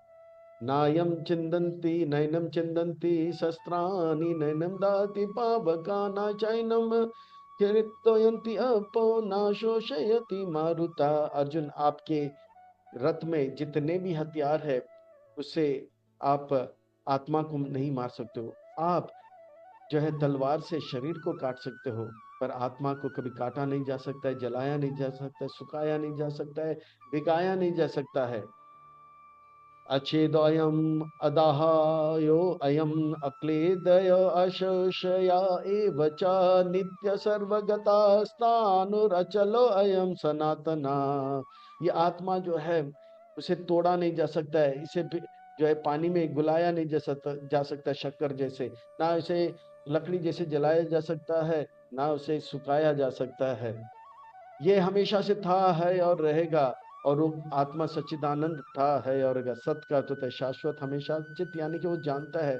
नायम चिंदन्ति नैनम चिंदन्ति शस्त्राणि नैनम दाति पावका न चैनम कीर्तयन्ति अपो न शोषयति मारुता। अर्जुन, आपके रथ में जितने भी हथियार है, उससे आप आत्मा को नहीं मार सकते हो। आप जो है तलवार से शरीर को काट सकते हो, पर आत्मा को कभी काटा नहीं जा सकता है, जलाया नहीं जा सकता है, सुखाया नहीं जा सकता है, भिगाया नहीं जा सकता है। अच्छेदोऽयम् अदाह्यो अयम् अक्लेदय अशोषया एव च नित्य सर्वगतास्तानुरचलो अयम् सनातना। ये आत्मा जो है उसे तोड़ा नहीं जा सकता है, इसे जो है पानी में घुलाया नहीं जा सकता शक्कर जैसे, ना इसे लकड़ी जैसे जलाया जा सकता है, ना उसे सुखाया जा सकता है। ये हमेशा से था, है और रहेगा। और वो आत्मा सच्चिदानंद था, है और रहेगा। सत का अर्थ होता है शाश्वत, हमेशा चित, यानी कि वो जानता है,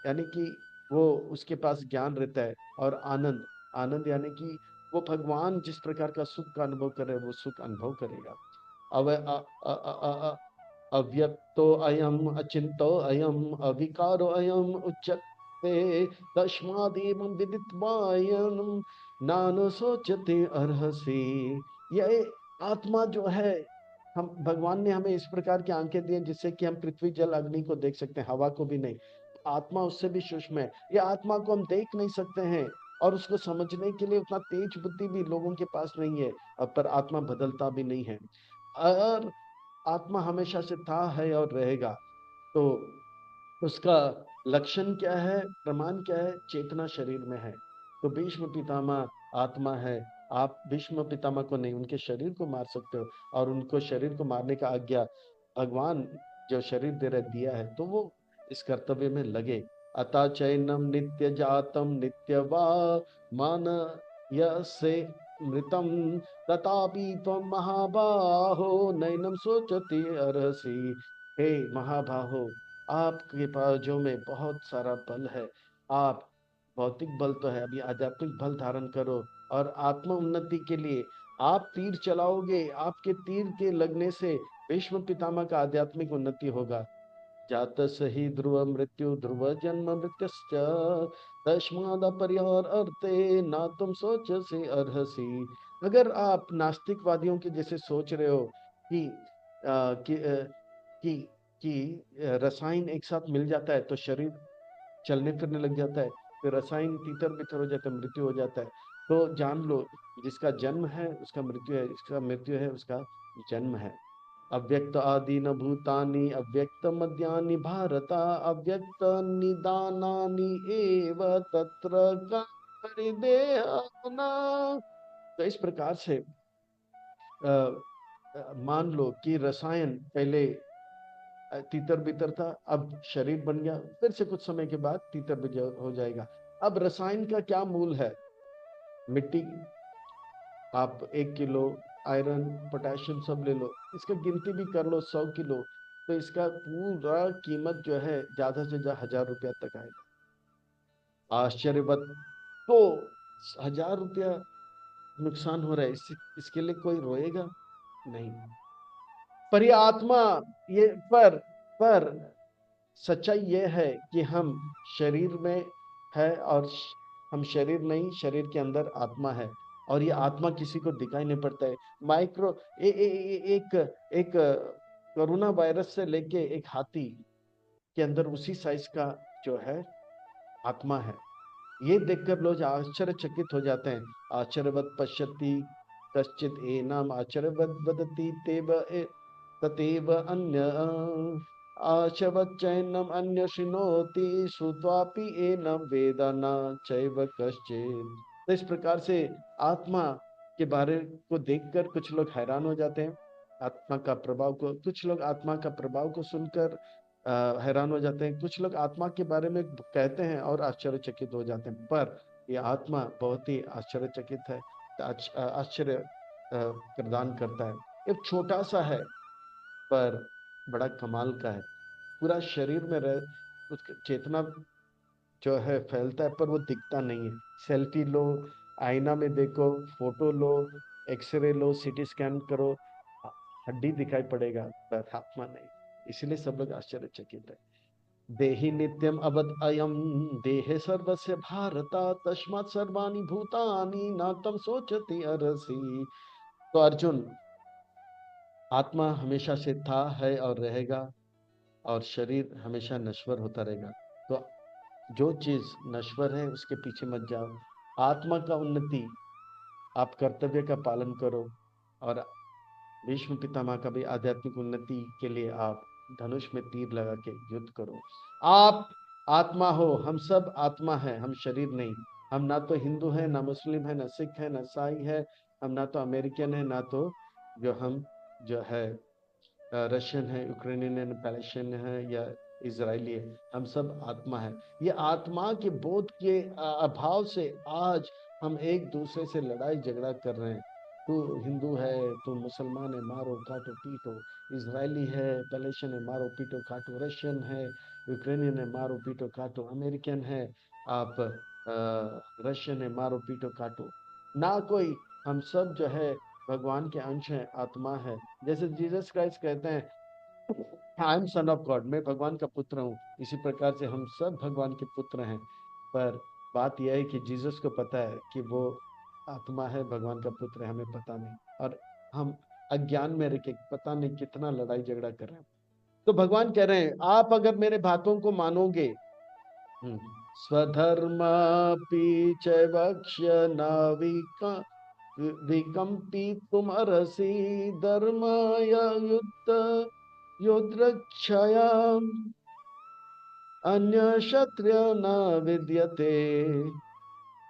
यानी कि वो उसके पास ज्ञान रहता है। और आनंद, आनंद यानी कि वो भगवान जिस प्रकार का सुख का अनुभव कर रहे हैं, वो सुख अनुभव करेगा। अव अव्यक्तो अयम अचिंतो अयम अविकारो अयम उच्यते तस्मादेवं विदित्वायं नानु सोचते अर्हसि। ये आत्मा जो है, हम भगवान ने हमें इस प्रकार की आंखें दी हैं जिससे कि हम पृथ्वी जल अग्नि को देख सकते हैं, हवा को भी नहीं। आत्मा उससे भी सूक्ष्म है। ये आत्मा को हम देख नहीं सकते हैं, और उसको समझने के लिए उतना तेज बुद्धि भी लोगों के पास नहीं है। पर आत्मा बदलता भी नहीं है, और आत्मा हमेशा से था, है और रहेगा। तो उसका लक्षण क्या है, प्रमाण क्या है? चेतना शरीर में है। तो भीष्म पितामह आत्मा है। आप भीष्म पितामह को नहीं, उनके शरीर को मार सकते हो, और उनको शरीर को मारने का आज्ञा भगवान जो शरीर दे रहे दिया है, तो वो इस कर्तव्य में लगे। अतः चैनम नित्य जातम नित्य वा मान यसे मृतम तथापि त्वं महाबाहो नैनम सोचति अर्हसि। हे महाबाहो, आपके बाजू में बहुत सारा बल है। आप भौतिक बल तो है, अभी आध्यात्मिक बल धारण करो, और आत्म उन्नति के लिए आप तीर चलाओगे। आपके तीर के लगने से भीष्म पितामह का आध्यात्मिक उन्नति होगा। जातस् हि ध्रुव मृत्यु ध्रुव जन्म मृत्युश्च तस्माद् अपरिहार अर्थे ना तुम सोच से अर्हसि। अगर आप नास्तिकवादियों के जैसे सोच रहे हो कि कि रसायन एक साथ मिल जाता है तो शरीर चलने फिरने लग जाता है, फिर रसायन तीतर बितर हो जाता है, मृत्यु हो जाता है, तो जान लो, जिसका जन्म है उसका मृत्यु है, जिसका मृत्यु है उसका जन्म है। अव्यक्त आदि न भूतानि अव्यक्त मध्यानि भारता अव्यक्त निदानानि एव तत्र देहाना। तो इस प्रकार से मान लो कि रसायन पहले तीतर बितर था, अब शरीर बन गया, फिर से कुछ समय के बाद तीतर बितर हो जाएगा। अब रसायन का क्या मूल है? मिट्टी। आप 1 किलो आयरन पोटेशियम सब ले लो, इसका गिनती भी कर लो 100 किलो, तो इसका पूरा कीमत जो है ज्यादा से ज्यादा 1000 रुपया तक आएगा। आश्चर्यवत। तो 1000 रुपया नुकसान हो रहा है, इसके लिए कोई रोएगा नहीं। पर ये आत्मा, ये पर सच्चाई ये है कि हम शरीर में है, और हम शरीर नहीं, शरीर के अंदर आत्मा है। और ये आत्मा किसी को दिखाई नहीं पड़ता है। माइक्रो एक एक कोरोना वायरस से लेके एक हाथी के अंदर उसी साइज का जो है आत्मा है। ये देखकर लोग आश्चर्यचकित हो जाते हैं। आश्चर्यवत पश्यति कश्चित एनम आश्चर्यवत वदति ततेव अन्य आशवच्चैनम अन्य शिनोति श्रुत्वापि एनम वेद न चैव कश्चित्। तो इस प्रकार से आत्मा के बारे को देखकर कुछ लोग हैरान हो जाते हैं। आत्मा का प्रभाव को, कुछ लोग आत्मा का प्रभाव को सुनकर हैरान हो जाते हैं। कुछ लोग आत्मा के बारे में कहते हैं और आश्चर्यचकित हो जाते हैं। पर ये आत्मा बहुत ही आश्चर्यचकित है, आश्चर्य प्रदान करता है। एक छोटा सा है, पर बड़ा कमाल का है। पूरा शरीर में रह उसका चेतना जो है फैलता है, पर वो दिखता नहीं है। सेल्फी लो, आईना में देखो, फोटो लो, एक्सरे लो, सीटी स्कैन करो, हड्डी दिखाई पड़ेगा, पर आत्मा नहीं। इसलिए सब लोग आश्चर्यचकित है। देहि नित्यम अवद अयम देहे सर्वस्य भारता तस्मात् सर्वाणि भूतानि न तम सोचति अर्हसि। तो अर्जुन, आत्मा हमेशा से था, है और रहेगा, और शरीर हमेशा नश्वर होता रहेगा। तो जो चीज नश्वर है उसके पीछे मत जाओ। आत्मा का उन्नति, आप कर्तव्य का पालन करो, और भीष्म पितामह का भी आध्यात्मिक उन्नति के लिए आप धनुष में तीर लगा के युद्ध करो। आप आत्मा हो, हम सब आत्मा है, हम शरीर नहीं। हम ना तो हिंदू है, ना मुस्लिम है, ना सिख है, ना ईसाई है। हम ना तो अमेरिकन है, ना तो जो हम जो है रशियन है, यूक्रेनियन है, पैलेस्टाइन है, या इजरायली है। हम सब आत्मा है। ये आत्मा के बोध के अभाव से आज हम एक दूसरे से लड़ाई झगड़ा कर रहे हैं। तू हिंदू है, तू मुसलमान है, मारो काटो पीटो। इजरायली है, पैलेस्टाइन है, मारो पीटो काटो। रशियन है, यूक्रेनियन है, मारो पीटो काटो। अमेरिकन है, आप रशियन है, मारो पीटो काटो। ना कोई, हम सब जो है भगवान के अंश हैं, आत्मा है। जैसे जीसस क्राइस्ट कहते हैं, I am son of God, मैं भगवान का पुत्र हूँ। इसी प्रकार से हम सब भगवान के पुत्र हैं। पर बात यह है कि जीसस को पता है कि वो आत्मा है, भगवान का पुत्र है, हमें पता नहीं। और हम अज्ञान में रह के पता नहीं कितना लड़ाई झगड़ा कर रहे हैं। तो भगवान कह रहे हैं, आप अगर मेरे बातों को मानोगे, स्वधर्म पीछ वक्ष्य नाविका विकम्पी तुम अरसी धर्म युद्ध युद्रक्षया अन्य क्षत्रिय न विद्यते।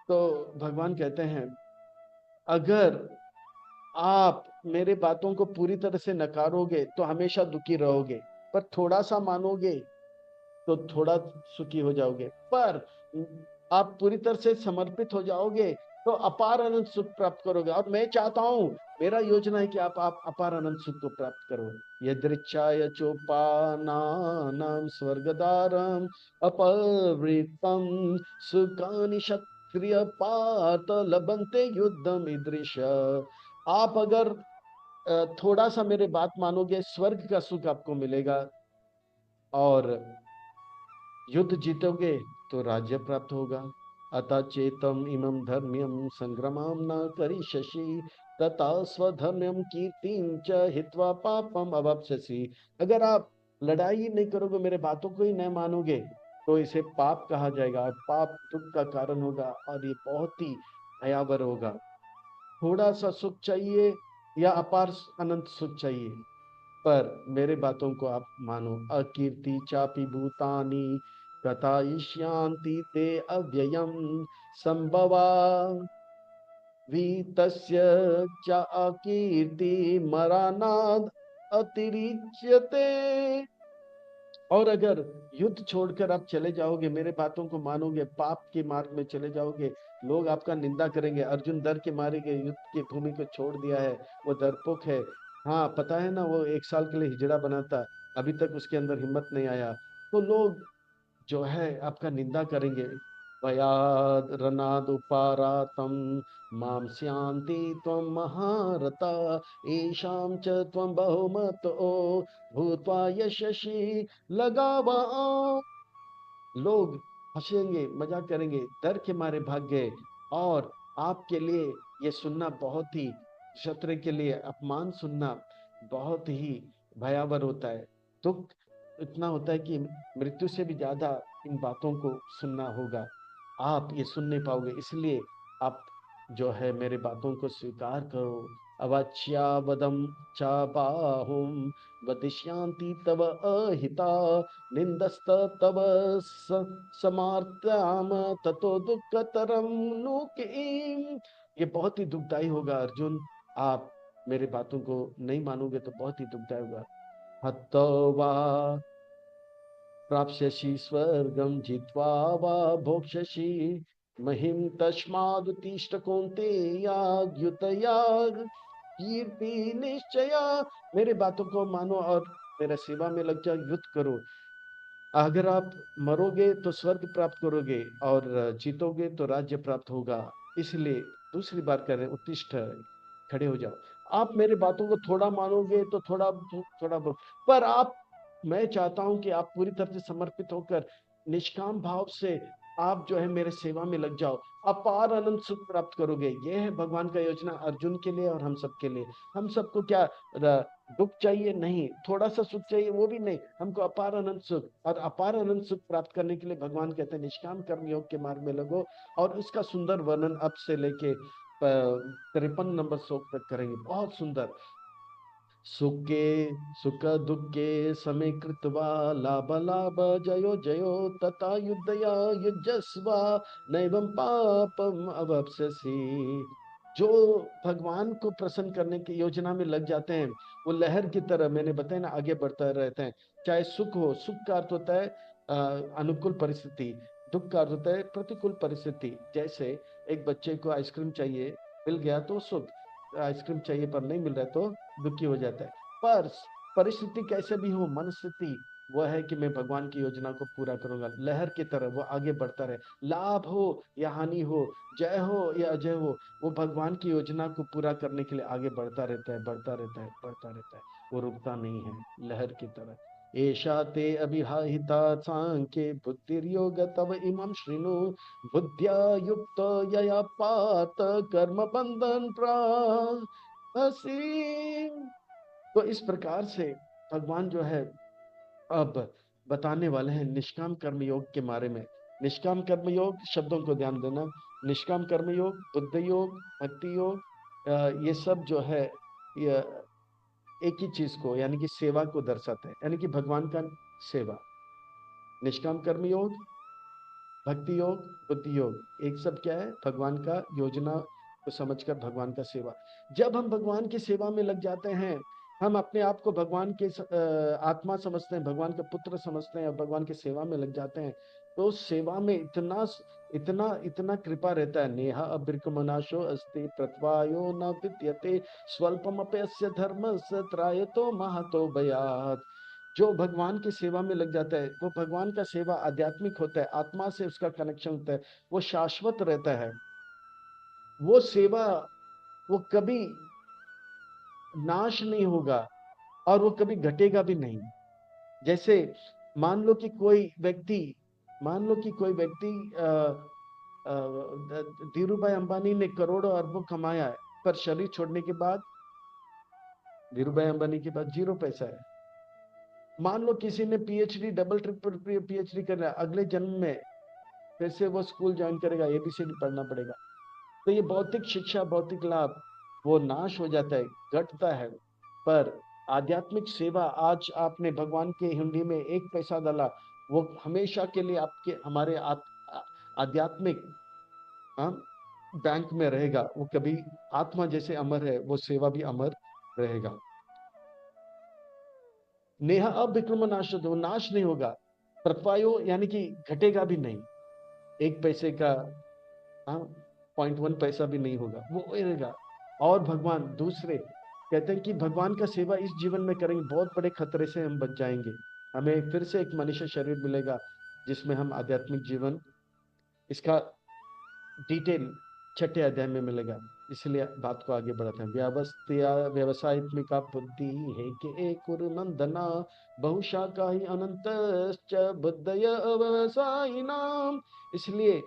तो भगवान कहते हैं, अगर आप मेरे बातों को पूरी तरह से नकारोगे तो हमेशा दुखी रहोगे, पर थोड़ा सा मानोगे तो थोड़ा सुखी हो जाओगे। पर आप पूरी तरह से समर्पित हो जाओगे तो अपार अनंत सुख प्राप्त करोगे। और मैं चाहता हूं, मेरा योजना है कि आप अपार अनंत सुख को प्राप्त करो। यदृच्छाय चोपानानां स्वर्गदारम अपवृतम सुखानि क्षत्रिय पात लभन्ते युद्धम ईदृश। आप अगर थोड़ा सा मेरे बात मानोगे, स्वर्ग का सुख आपको मिलेगा, और युद्ध जीतोगे तो राज्य प्राप्त होगा। अतः चेतम इमं धर्म्यम संग्रामम न करिष्यसि तथा स्वधर्म्यम कीर्तिं च हित्वा पापम अवाप्स्यसि। अगर आप लड़ाई ही नहीं करोगे, मेरे बातों को ही नहीं मानोगे, तो इसे पाप कहा जाएगा, और पाप दुख का कारण होगा, और ये बहुत ही भयावह होगा। थोड़ा सा सुख चाहिए या अपार अनंत सुख चाहिए, पर मेरे बातों को आप मानो। अकीर्ति चापि भूतानि कथयिष्यन्ति ते अव्ययम संभवा वीतस्य च अकीर्ति मरणाद अतिरिच्यते। और अगर युद्ध छोड़कर आप चले जाओगे, मेरे बातों को मानोगे, पाप के मार्ग में चले जाओगे, लोग आपका निंदा करेंगे। अर्जुन डर के मारे गए, युद्ध की भूमि को छोड़ दिया है, वो डरपोक है। हाँ, पता है ना, वो 1 साल के लिए हिजड़ा बना था, अभी तक उसके अंदर हिम्मत नहीं आया। तो लोग जो है आपका निंदा करेंगे। भयाद रनाद उपारातम माम स्यांति त्वं महारता ईशाम च त्वं बहुमतो भूत्वा यशस्वी लगावा। लोग हंसेंगे, मजाक करेंगे, डर के मारे भाग गए। और आपके लिए ये सुनना बहुत ही, क्षत्रिय के लिए अपमान सुनना बहुत ही भयावह होता है। दुख इतना होता है कि मृत्यु से भी ज्यादा इन बातों को सुनना होगा। आप ये सुन नहीं पाओगे, इसलिए आप जो है मेरे बातों को स्वीकार करो। अवच्या वदम च बाहुम वदिष्यांति तव अहिता निंदस्त तव समार्त्याम ततो दुःखतरम नु किम। ये बहुत ही दुखदाई होगा अर्जुन, आप मेरे बातों को नहीं मानोगे तो बहुत ही दुखदाई होगा। हतो वा प्राप्स्यसि स्वर्गं जित्वा वा भोक्ष्यसि महिं तस्मादुत्तिष्ठ कौन्तेया युतया कीर्ति निश्चया। मेरे बातों को मानो और मेरा सेवा में लग जाओ, युद्ध करो। अगर आप मरोगे तो स्वर्ग प्राप्त करोगे, और जीतोगे तो राज्य प्राप्त होगा। इसलिए दूसरी बार कह रहे हैं, उत्तिष्ठ, खड़े हो जाओ। आप मेरे बातों को थोड़ा मानोगे तो थोड़ा थोड़ा पर आप, मैं चाहता हूं कि आप पूरी तरह से समर्पित होकर निष्काम भाव से आप जो है मेरे सेवा में लग जाओ, अपार अनंत सुख प्राप्त करोगे। यह है भगवान का योजना अर्जुन के लिए और हम सबके लिए। हम सबको क्या दुख चाहिए नहीं, थोड़ा सा सुख चाहिए वो भी नहीं, हमको अपार अनंत सुख। और अपार अनंत सुख प्राप्त करने के लिए भगवान कहते हैं निष्काम कर्म योग के मार्ग में लगो। और उसका सुंदर वर्णन अब से लेके 53 नंबर श्लोक तक करेंगे, बहुत सुंदर। सुखे सुख दुखे समय कृत्वा लाभ लाभ जयो जयो तथा युद्धया युजस्वा नैवं पापम अवाप्स्यसि। जो भगवान को प्रसन्न करने की योजना में लग जाते हैं, वो लहर की तरह, मैंने बताया ना, आगे बढ़ता रहते हैं। चाहे सुख हो, सुख का अर्थ होता है अनुकूल परिस्थिति, दुख का अर्थ होता है प्रतिकूल परिस्थिति। जैसे एक बच्चे को आइसक्रीम चाहिए, मिल गया तो सुख, आइसक्रीम चाहिए पर नहीं मिल रहा है तो दुखी हो जाता है। पर परिस्थिति कैसे भी हो, मन स्थिति वह है कि मैं भगवान की योजना को पूरा करूंगा, लहर की तरह वो आगे बढ़ता रहे। लाभ हो या हानि हो, जय हो या अजय हो, वो भगवान की योजना को पूरा करने के लिए आगे बढ़ता रहता है, बढ़ता रहता है, बढ़ता रहता है। वो रुकता नहीं है, लहर की तरह। एषा ते अभिहिता सांख्ये बुद्धिर्योग तव इमं शृणु बुद्ध्या युक्त यया पात कर्म बंधन प्रासी। तो इस प्रकार से भगवान जो है अब बताने वाले हैं निष्काम कर्म योग के बारे में। निष्काम कर्म योग शब्दों को ध्यान देना, निष्काम कर्म योग, बुद्ध योग, भक्ति योग, ये सब जो है ये एक ही चीज को यानी कि सेवा को दर्शाते हैं, यानी कि भगवान का सेवा। निष्काम कर्म योग, भक्ति योग, बुद्धि योग, एक सब क्या है, भगवान का योजना को समझकर भगवान का सेवा। जब हम भगवान की सेवा में लग जाते हैं, हम अपने आप को भगवान के आत्मा समझते हैं, भगवान का पुत्र समझते हैं और भगवान की सेवा में लग जाते हैं, तो सेवा में इतना इतना इतना कृपा रहता है। नेहा अभ्रिकमनाशो अस्ति प्रत्वायो न विद्यते स्वल्पम अप्यस्य धर्म त्रायतो महतो भयात्। जो भगवान की सेवा में लग जाता है, वो भगवान का सेवा आध्यात्मिक होता है, आत्मा से उसका कनेक्शन होता है, वो शाश्वत रहता है। वो सेवा, वो कभी नाश नहीं होगा और वो कभी घटेगा भी नहीं। जैसे मान लो कि कोई व्यक्ति, मान लो कि कोई व्यक्ति धीरू भाई अंबानी ने करोड़ों अरबों कमाया है, पर शरीर छोड़ने के बाद धीरू भाई अंबानी के पास जीरो पैसा है। मान लो किसी ने पीएचडी, डबल ट्रिपल पीएचडी करना है, अगले जन्म में फिर से वो स्कूल ज्वाइन करेगा, एबीसीडी पढ़ना पड़ेगा। तो ये भौतिक शिक्षा, भौतिक लाभ वो नाश हो जाता है, घटता है। पर आध्यात्मिक सेवा, आज आपने भगवान के हुंडी में एक पैसा डाला, वो हमेशा के लिए आपके हमारे आध्यात्मिक बैंक में रहेगा। वो कभी, आत्मा जैसे अमर है, वो सेवा भी अमर रहेगा। नेहा अविक्रम नाशो, नाश नहीं होगा। प्रत्वायो यानी कि घटेगा भी नहीं, एक पैसे का, हाँ, 0.1 पैसा भी नहीं होगा, वो रहेगा। और भगवान दूसरे कहते हैं कि भगवान का सेवा इस जीवन में करेंगे, बहुत बड़े खतरे से हम बच जाएंगे। हमें फिर से एक मनुष्य शरीर मिलेगा जिसमें हम आध्यात्मिक जीवन, इसका डिटेल 6 अध्याय में मिलेगा। इसलिए बात को आगे बढ़ाते हैं। व्यवस्थिया व्यवसायत्मिका बुद्धि है कि एक नंदना बहुशाखा ही अनंत बुद्धय व्यवसायी नाम। इसलिए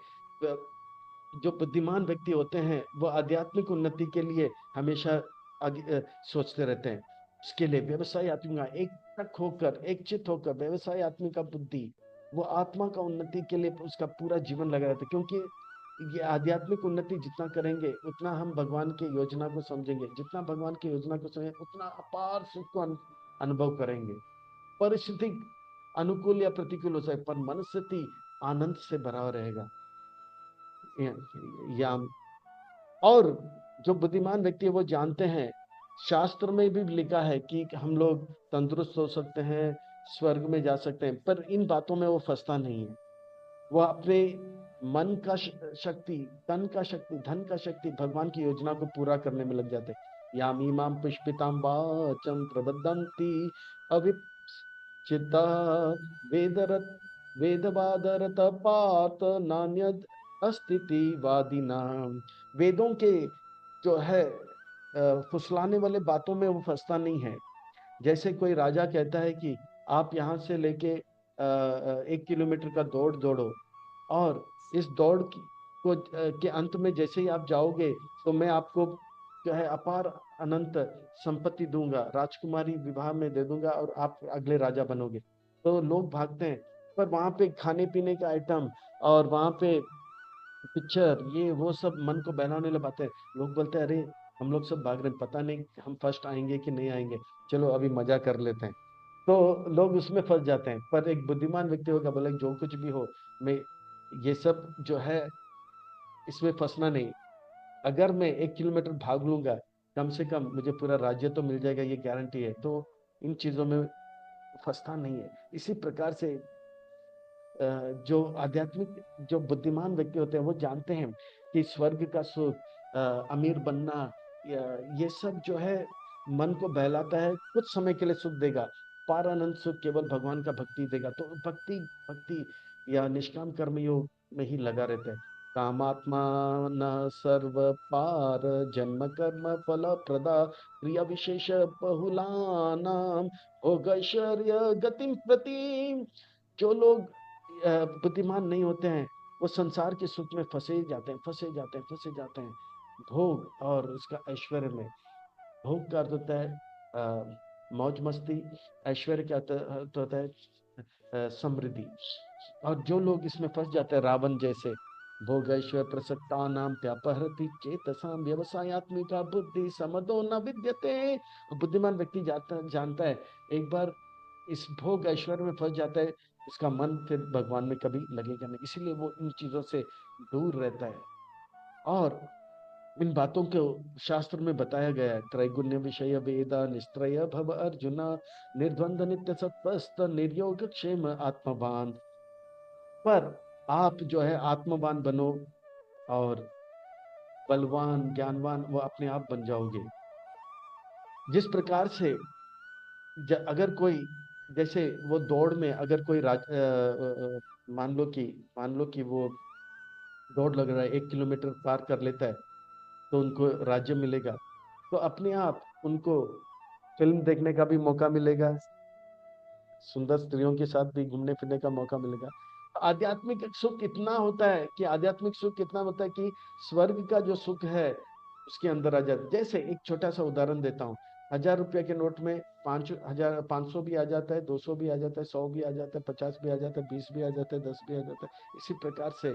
जो बुद्धिमान व्यक्ति होते हैं वो आध्यात्मिक उन्नति के लिए हमेशा आगे सोचते रहते हैं। उसके लिए व्यवसाय आत्मिका, एक तक होकर, एक चित होकर, व्यवसाय आत्मिका बुद्धि, वो आत्मा का उन्नति के लिए उसका पूरा जीवन लगा रहता है। क्योंकि ये आध्यात्मिक उन्नति जितना करेंगे उतना हम भगवान की योजना को समझेंगे, जितना भगवान की योजना को समझेंगे उतना अपार सुख को अनुभव करेंगे। परिस्थिति अनुकूल या प्रतिकूल हो जाए, पर मन स्थिति आनंद से भरा हुआ रहेगा। या और जो बुद्धिमान व्यक्ति है वो जानते हैं, शास्त्र में भी लिखा है कि हम लोग तंदुरुस्त हो सकते हैं, स्वर्ग में जा सकते हैं, पर इन बातों में वो फंसता नहीं है। वह अपने मन का शक्ति, तन का शक्ति, धन का शक्ति भगवान की योजना को पूरा करने में लग जाते हैं। यामीमां पुष्पितां वाचं प्रबद्धन्ति अविचिता वेदरत वेदवादरत पात नान्यद अस्तिति वादिनाम। वेदों के जो है फुसलाने वाले बातों में वो फंसता नहीं है। जैसे कोई राजा कहता है कि आप यहाँ से लेके 1 किलोमीटर का दौड़ दौड़ो, और इस दौड़ को के अंत में जैसे ही आप जाओगे तो मैं आपको जो है अपार अनंत संपत्ति दूंगा, राजकुमारी विवाह में दे दूंगा और आप अगले राजा बनोगे। तो लोग भागते हैं। पर वहां पे खाने पीने का आइटम और वहां पे पिक्चर, ये वो सब मन को बहलाने वाली बातें। लोग बोलते हैं अरे हम लोग सब भाग रहे हैं, पता नहीं हम फर्स्ट आएंगे कि नहीं आएंगे, चलो अभी मजा कर लेते हैं। तो लोग उसमें फंस जाते हैं। पर एक बुद्धिमान व्यक्ति होगा, बोले जो कुछ भी हो, मैं ये सब जो है इसमें फंसना नहीं। अगर मैं 1 किलोमीटर भाग लूंगा, कम से कम मुझे पूरा राज्य तो मिल जाएगा, ये गारंटी है। तो इन चीजों में फंसता नहीं है। इसी प्रकार से जो आध्यात्मिक, जो बुद्धिमान व्यक्ति होते हैं वो जानते हैं कि स्वर्ग का सुख, अमीर बनना, ये सब जो है मन को बहलाता है, कुछ समय के लिए सुख देगा। पारानंद सुख केवल भगवान का भक्ति देगा। तो भक्ति भक्ति या निष्काम कर्म योग में ही लगा रहता है। कामात्मा न सर्व पार, जन्म कर्म फल प्रदा, क्रिया विशेष बहुलानाम, भोग ऐश्वर्य गतिम प्रति। जो लोग बुद्धिमान नहीं होते हैं, वो संसार के सुख में फंसे ही जाते हैं, फंसे जाते हैं, फंसे जाते हैं। भोग और उसका ऐश्वर्य में। भोग का अर्थ होता है मौज मस्ती। ऐश्वर्य का अर्थ होता है समृद्धि। और जो लोग इसमें फंस जाते हैं रावण जैसे, भोग ऐश्वर्य प्रसक्ता नाम व्यापहरति चेतसाम व्यवसायत्मिका बुद्धि समदो न विद्यते। बुद्धिमान व्यक्ति जानता है, एक बार इस भोग ऐश्वर्य में फंस जाता है, उसका मन फिर भगवान में कभी लगेगा नहीं। इसीलिए वो इन चीजों से दूर रहता है। और इन बातों को शास्त्र में बताया गया है। त्रैगुण्य विषय वेदा निस्त्रय भव अर्जुना, निर्द्वंद नित्य सत्वस्थ निर्योग क्षेम आत्मवान। पर आप जो है आत्मवान बनो, और बलवान ज्ञानवान वो अपने आप बन जाओगे। जिस प्रकार से अगर कोई, जैसे वो दौड़ में अगर कोई मान लो कि, वो दौड़ लग रहा है, 1 किलोमीटर पार कर लेता है तो उनको राज्य मिलेगा। तो अपने आप उनको फिल्म देखने का भी मौका मिलेगा, सुंदर स्त्रियों के साथ भी घूमने फिरने का मौका मिलेगा। आध्यात्मिक सुख इतना होता है कि, आध्यात्मिक सुख कितना होता है कि स्वर्ग का जो सुख है उसके अंदर आ जाता है। जैसे एक छोटा सा उदाहरण देता हूँ। 1000 रुपया के नोट में 5,000, 500 भी आ जाता है, 200 भी आ जाता है, 100 भी आ जाता है, 50 भी आ जाता है, 20 भी आ जाता है, 10 भी आ जाता है। इसी प्रकार से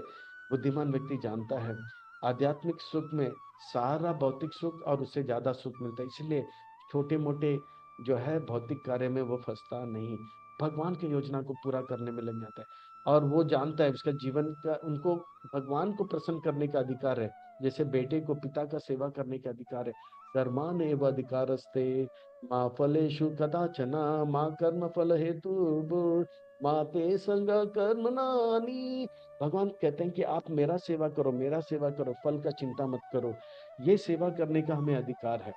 बुद्धिमान व्यक्ति जानता है आध्यात्मिक सुख में सारा भौतिक सुख और उससे ज्यादा सुख मिलता है। इसलिए छोटे मोटे जो है भौतिक कार्य में वो फंसता नहीं, भगवान की योजना को पूरा करने में लग जाता है। और वो जानता है उसका जीवन का, उनको भगवान को प्रसन्न करने का अधिकार है। जैसे बेटे को पिता का सेवा करने का अधिकार है। कर्मान एव अधिकारस्ते, माँ फलेषु कदाचन, माँ कर्म फल हेतु, माँ ते संग कर्म नानी। भगवान कहते हैं कि आप मेरा सेवा करो, मेरा सेवा करो, फल का चिंता मत करो। ये सेवा करने का हमें अधिकार है।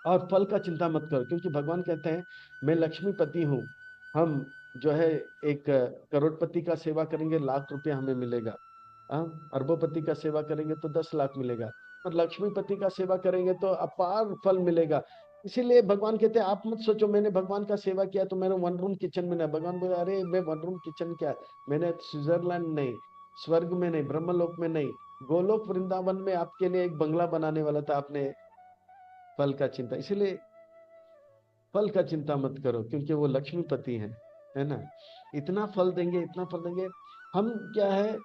और फल का चिंता मत करो, क्योंकि भगवान कहते हैं मैं लक्ष्मीपति हूँ। हम जो है एक करोड़पति का सेवा करेंगे, लाख रुपया हमें मिलेगा। अरबोपति का सेवा करेंगे तो 10 लाख मिलेगा। और लक्ष्मीपति का सेवा करेंगे तो अपार फल मिलेगा। इसीलिए भगवान कहते हैं आप मत सोचो मैंने भगवान का सेवा किया तो मैंने वन रूम किचन में। ना, भगवान बोले अरे मैं वन रूम किचन क्या, मैंने स्विट्जरलैंड नहीं, स्वर्ग में नहीं, ब्रह्मलोक में नहीं, गोलोक वृंदावन में आपके लिए एक बंगला बनाने वाला था। आपने फल का चिंता, इसीलिए फल का चिंता मत करो, क्योंकि वो लक्ष्मीपति हैं, है ना। इतना फल देंगे, इतना फल देंगे। हम क्या है,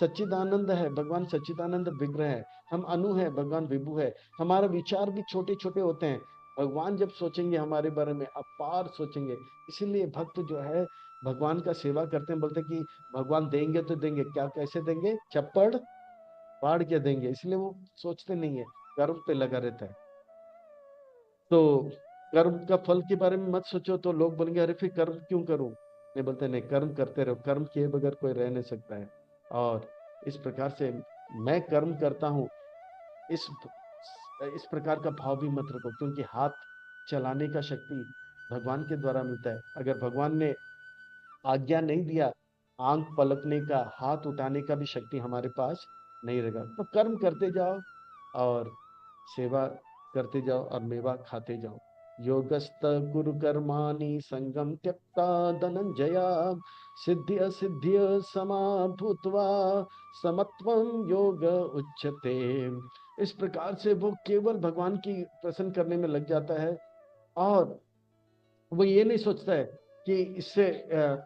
सच्चिदानंद है, भगवान सच्चिदानंद विग्रह है। हम अनु है, भगवान विभु है। हमारे विचार भी छोटे छोटे होते हैं। भगवान जब सोचेंगे हमारे बारे में अपार सोचेंगे। इसीलिए भक्त जो है भगवान का सेवा करते हैं, बोलते हैं कि भगवान देंगे तो देंगे, क्या कैसे देंगे, चप्पड़ फाड़ के देंगे। इसलिए वो सोचते नहीं है, कर्म पे लगा रहता है। तो कर्म का फल के बारे में मत सोचो। तो लोग बोलेंगे अरे फिर कर्म क्यों करूं। नहीं, बोलते नहीं, कर्म करते रहो, कर्म किए बगैर कोई रह नहीं सकता है। और इस प्रकार से मैं कर्म करता हूँ, इस इस प्रकार का भाव भी मत रखो, क्योंकि हाथ चलाने का शक्ति भगवान के द्वारा मिलता है। अगर भगवान ने आज्ञा नहीं दिया, आंख पलकने का, हाथ उठाने का भी शक्ति हमारे पास नहीं रहेगा। तो कर्म करते जाओ और सेवा करते जाओ और मेवा खाते जाओ। योगस्त कुरु कर्माणि संगम त्यक्ता धनंजया, सिद्धि असिद्धि समा भूत्वा समत्वम योग उच्यते। इस प्रकार से वो केवल भगवान की प्रसन्न करने में लग जाता है, और वो ये नहीं सोचता है कि इससे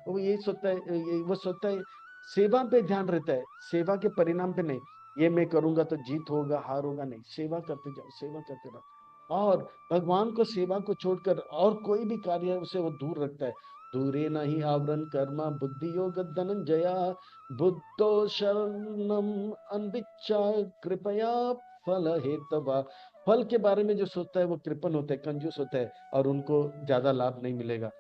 वो ये सोचता है, वो सोचता है सेवा पे ध्यान रहता है, सेवा के परिणाम पे नहीं। ये मैं करूंगा तो जीत होगा हार होगा, नहीं, सेवा करते जाओ, सेवा करते रहो। और भगवान को सेवा को छोड़कर और कोई भी कार्य है उसे वो दूर रखता है। दूरे नहीं आवरण कर्मा बुद्धि योग धनंजया, बुद्धो शरणम अनभिच्छ कृपया फल हेतवा। फल के बारे में जो सोचता है वो कृपण होता है, कंजूस होता है, और उनको ज्यादा लाभ नहीं मिलेगा।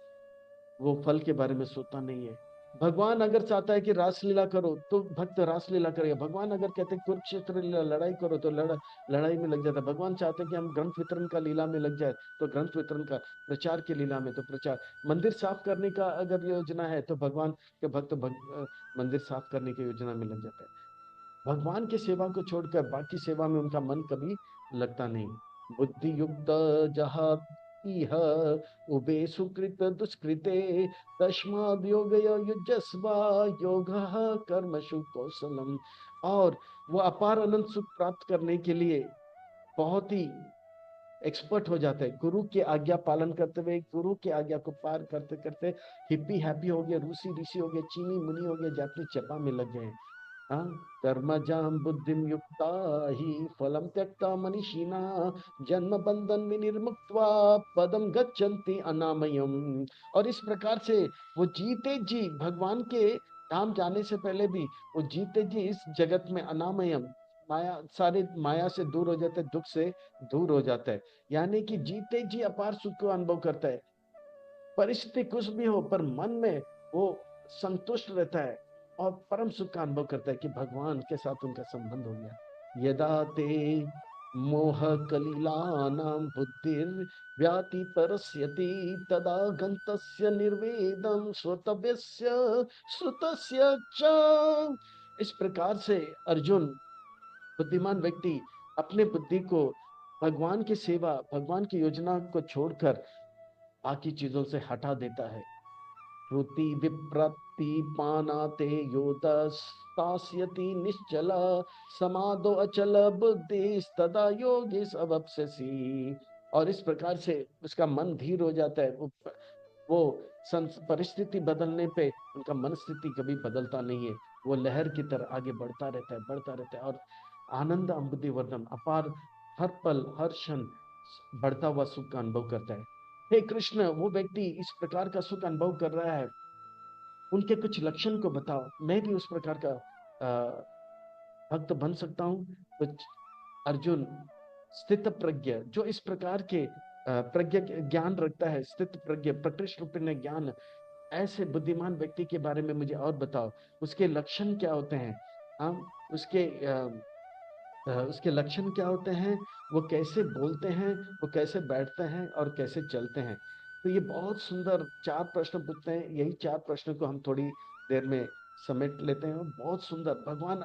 वो फल के बारे में सोचता नहीं है। भगवान अगर चाहता है कि रासलीला करो तो भक्त रासलीला करेगा। भगवान अगर कहते हैं कुरुक्षेत्र लड़ाई करो तो लड़ाई में लग जाता है। भगवान चाहते हैं कि हम ग्रंथ वितरण का लीला में लग जाए तो ग्रंथ वितरण का, प्रचार की लीला में तो प्रचार, मंदिर साफ करने का अगर योजना है तो भगवान के भक्त मंदिर साफ करने की योजना में लग जाता है। भगवान की सेवा को छोड़कर बाकी सेवा में उनका मन कभी लगता नहीं। बुद्धि युक्त जहाँ इह उबे सुकृत दुष्कृते, तस्माद् योग युजस्वा योग कर्मसु कौशलम। और वो अपार अनंत सुख प्राप्त करने के लिए बहुत ही एक्सपर्ट हो जाते हैं। गुरु की आज्ञा पालन करते हुए, गुरु की आज्ञा को पार करते करते हिप्पी हैप्पी हो गए, रूसी ऋषि हो गए, चीनी मुनि हो गए, जापनी चपा में लग गए। हाँ, कर्मजाम बुद्धिम युक्ता ही फलम त्यक्ता मनीषिणा, जन्म बंधन विनिर्मुक्त्वा पदम गच्छन्ति अनामयम। और इस प्रकार से वो जीते जी भगवान के धाम जाने से पहले भी वो जीते जी इस जगत में अनामयम, माया, सारे माया से दूर हो जाते हैं, दुख से दूर हो जाता है। यानी कि जीते जी अपार सुख को अनुभव करता है। परिस्थिति कुछ भी हो पर मन में वो संतुष्ट रहता है और परम सुख का अनुभव करता है कि भगवान के साथ उनका संबंध हो गया। यदा ते मोह कलिलानां बुद्धिर व्याति तरस्यति, तदा गंतस्य निर्वेदम श्रोतव्यस्य श्रुतस्य च। इस प्रकार से अर्जुन, बुद्धिमान व्यक्ति, अपने बुद्धि को भगवान की सेवा, भगवान की योजना को छोड़कर बाकी चीजों से हटा देता है। श्रुति विप्रति पानाते योदस्तास्यति निश्चल, समादो अचल बुद्धि तदा योगी अवप्स्यसि। और इस प्रकार से उसका मन धीर हो जाता है। वो परिस्थिति बदलने पे उनका मन स्थिति कभी बदलता नहीं है। वो लहर की तरह आगे बढ़ता रहता है, बढ़ता रहता है, और आनंद अम्बुधि वर्धन अपार, हर पल हर क्षण बढ़ता हुआ सुख का अनुभव करता है। हे कृष्ण, वो व्यक्ति इस प्रकार का सुख अनुभव कर रहा है, उनके कुछ लक्षण को बताओ, मैं भी उस प्रकार का भक्त बन सकता हूँ कुछ। अर्जुन, स्थित प्रज्ञ जो इस प्रकार के प्रज्ञा ज्ञान रखता है, स्थित प्रज्ञ प्रकृष्ट रूप में ज्ञान, ऐसे बुद्धिमान व्यक्ति के बारे में मुझे और बताओ। उसके लक्षण क्या होते हैं? हम उसके लक्षण क्या होते हैं, वो कैसे बोलते हैं, वो कैसे बैठते हैं और कैसे चलते हैं। तो ये बहुत सुंदर चार प्रश्न पूछते हैं। यही चार प्रश्न को हम थोड़ी देर में समेट लेते हैं। बहुत सुंदर भगवान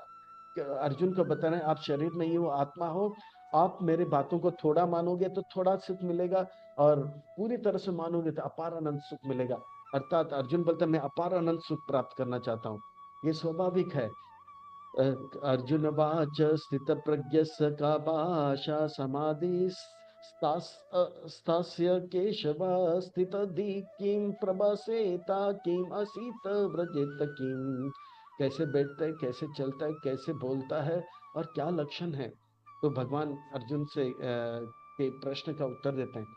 अर्जुन को बता रहे हैं, आप शरीर नहीं हो, आत्मा हो। आप मेरे बातों को थोड़ा मानोगे तो थोड़ा सुख मिलेगा, और पूरी तरह से मानोगे तो अपार आनंद सुख मिलेगा। अर्थात अर्जुन बोलता है मैं अपार आनंद सुख प्राप्त करना चाहता हूँ। ये स्वाभाविक है। अर्जुन वाच स्थित प्रज्ञस्य का भाषा समाधि स्थास्य केशव, स्थित दी किम प्रभासेता किम असित व्रजेत किम। कैसे बैठता है, कैसे चलता है, कैसे बोलता है, और क्या लक्षण है। तो भगवान अर्जुन से के प्रश्न का उत्तर देते हैं।